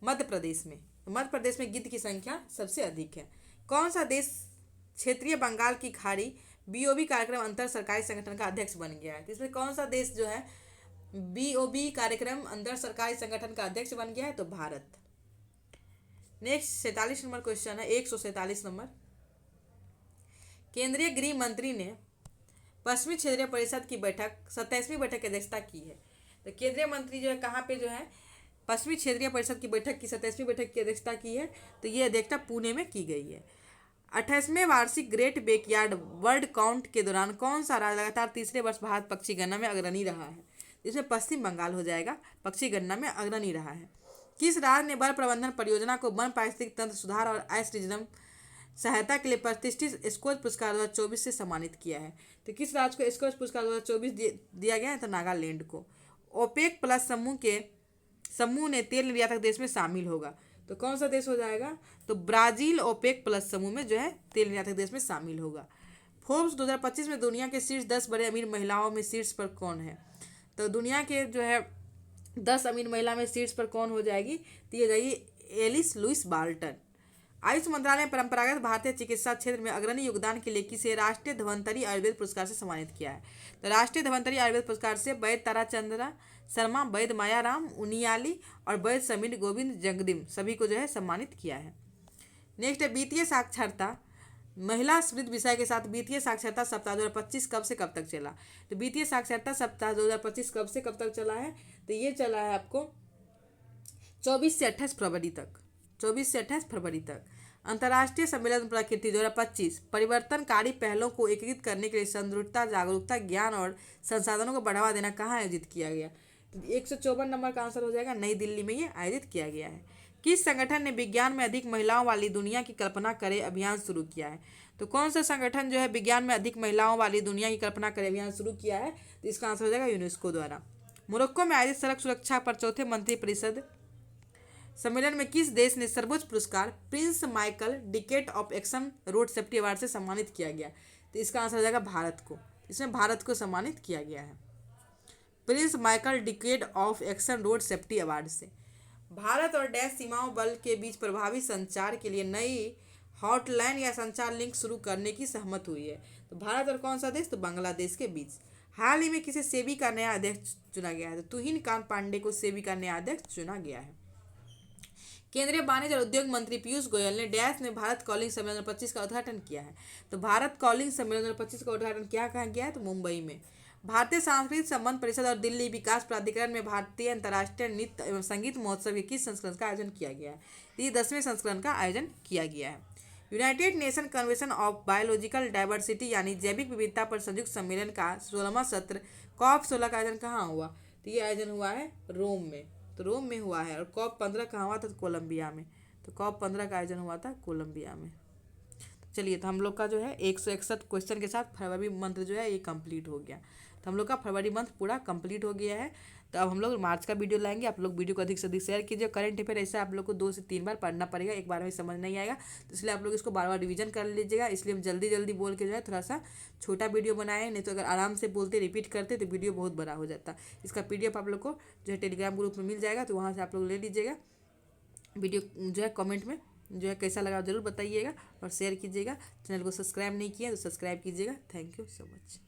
मध्य प्रदेश में। मध्य प्रदेश में गिद्ध की संख्या सबसे अधिक है। कौन सा देश क्षेत्रीय बंगाल की खाड़ी BOB कार्यक्रम अंतर सरकारी संगठन का अध्यक्ष बन गया है। तो इसमें कौन सा देश जो है BOB कार्यक्रम अंतर सरकारी संगठन का अध्यक्ष बन गया है। तो भारत। नेक्स्ट 47 नंबर क्वेश्चन है, 147 नंबर। केंद्रीय गृह मंत्री ने पश्चिमी क्षेत्रीय परिषद की बैठक 27वीं बैठक की अध्यक्षता की है। तो केंद्रीय मंत्री जो है कहाँ पे जो है पश्चिमी क्षेत्रीय परिषद की बैठक की 27वीं बैठक की अध्यक्षता की है। तो ये अध्यक्षता पुणे में की गई है। 28वें वार्षिक ग्रेट बैकयार्ड वर्ल्ड काउंट के दौरान कौन सा राज्य लगातार तीसरे वर्ष भारत पक्षी गणना में अग्रणी रहा है। इसमें पश्चिम बंगाल हो जाएगा, पक्षी गणना में अग्रणी रहा है। किस राज्य ने वन प्रबंधन परियोजना को वन पारिस्थितिक तंत्र सुधार और आय सृजन सहायता के लिए प्रतिष्ठित स्कोच पुरस्कार 2024 से सम्मानित किया है। तो किस राज्य को स्कोच पुरस्कार 2024 दिया गया है। तो नागालैंड को। ओपेक प्लस समूह ने तेल निर्यातक देश में शामिल होगा। तो कौन सा देश हो जाएगा। तो ब्राजील ओपेक प्लस समूह में जो है तेल निर्यातक देश में शामिल होगा। फोर्ब्स 2025 में दुनिया के शीर्ष 10 बड़े अमीर महिलाओं में शीर्ष पर कौन है। तो दुनिया के जो है 10 अमीर महिला में शीर्ष पर कौन हो जाएगी। तो ये जाएगी एलिस लुइस बाल्टन। आयुष मंत्रालय ने परंपरागत भारतीय चिकित्सा क्षेत्र में अग्रणी योगदान के लिए किसे राष्ट्रीय धन्वंतरी आयुर्वेद पुरस्कार से सम्मानित किया है। तो राष्ट्रीय धन्वंतरी आयुर्वेद पुरस्कार से वैद्य ताराचंद्र शर्मा, वैद्य मायाराम उनियाली और वैद्य समीर गोविंद जगदिम सभी को जो है सम्मानित किया है। नेक्स्ट है वित्तीय साक्षरता महिला समृद्ध विषय के साथ वित्तीय साक्षरता सप्ताह 2025 कब से कब तक चला। तो वित्तीय साक्षरता सप्ताह 2025 कब से कब तक चला है। तो ये चला है आपको 24 से 28 फरवरी तक। 24 से 28 फरवरी तक। अंतर्राष्ट्रीय सम्मेलन प्रकृति 2025 परिवर्तनकारी पहलों को एकीकृत करने के लिए संद्रुता, जागरूकता, ज्ञान और संसाधनों को बढ़ावा देना कहाँ आयोजित किया गया। तो 154 नंबर का आंसर हो जाएगा नई दिल्ली में ये आयोजित किया गया है। किस संगठन ने विज्ञान में अधिक महिलाओं वाली दुनिया की कल्पना करे अभियान शुरू किया है। तो कौन सा संगठन जो है विज्ञान में अधिक महिलाओं वाली दुनिया की कल्पना करे अभियान शुरू किया है। तो इसका आंसर हो जाएगा यूनेस्को द्वारा। मोरक्को में आयोजित सड़क सुरक्षा पर चौथे मंत्रिपरिषद सम्मेलन में किस देश ने सर्वोच्च पुरस्कार Prince Michael decade of action road safety award से सम्मानित किया गया। तो इसका आंसर हो जाएगा भारत को। इसमें भारत को सम्मानित किया गया है Prince Michael decade of action road safety award से। भारत और डैश सीमाओं बल के बीच प्रभावी संचार के लिए नई हॉटलाइन या संचार लिंक शुरू करने की सहमत हुई है। तो भारत और कौन सा देश। तो बांग्लादेश के बीच। हाल ही में किसे सेबी का नया अध्यक्ष चुना गया है। तो तुहिन कांत पांडे को सेबी का नया अध्यक्ष चुना गया है। केंद्रीय वाणिज्य और उद्योग मंत्री पीयूष गोयल ने डैश में भारत कॉलिंग सम्मेलन 2025 का उद्घाटन किया है। तो भारत कॉलिंग सम्मेलन 2025 का उद्घाटन क्या कहा गया है। तो मुंबई में। भारतीय सांस्कृतिक संबंध परिषद और दिल्ली विकास प्राधिकरण में भारतीय अंतर्राष्ट्रीय नृत्य एवं संगीत महोत्सव के किस संस्करण का आयोजन किया गया है। ये 10वें संस्करण का आयोजन किया गया है। United nation convention of biological diversity यानी जैविक विविधता पर संयुक्त सम्मेलन का 16वां सत्र COP16 का आयोजन कहाँ हुआ। तो ये आयोजन हुआ है रोम में। तो रोम में हुआ है। और COP15 कहाँ हुआ था। तो कोलंबिया में। तो COP15 का आयोजन हुआ था कोलंबिया में। चलिए तो हम लोग का जो है 161 क्वेश्चन के साथ फरवरी मंथ जो है ये कंप्लीट हो गया। तो हम लोग का फरवरी मंथ पूरा कंप्लीट हो गया है। तो अब हम लोग मार्च का वीडियो लाएंगे। आप लोग वीडियो को अधिक से अधिक शेयर कीजिए। करंट अफेयर ऐसे आप लोग को 2 से 3 बार पढ़ना पड़ेगा, एक बार में समझ नहीं आएगा। तो इसलिए आप लोग इसको बार बार रिवीजन कर लीजिएगा। इसलिए हम जल्दी जल्दी बोल के जो है थोड़ा सा छोटा वीडियो बनाए, नहीं तो अगर आराम से बोलते रिपीट करते तो वीडियो बहुत बड़ा हो जाता। इसका PDF आप लोग को जो है टेलीग्राम ग्रुप में मिल जाएगा, तो वहाँ से आप लोग ले लीजिएगा। वीडियो जो है कमेंट में जो है कैसा लगा जरूर बताइएगा और शेयर कीजिएगा। चैनल को सब्सक्राइब नहीं किया तो सब्सक्राइब कीजिएगा। Thank you so much.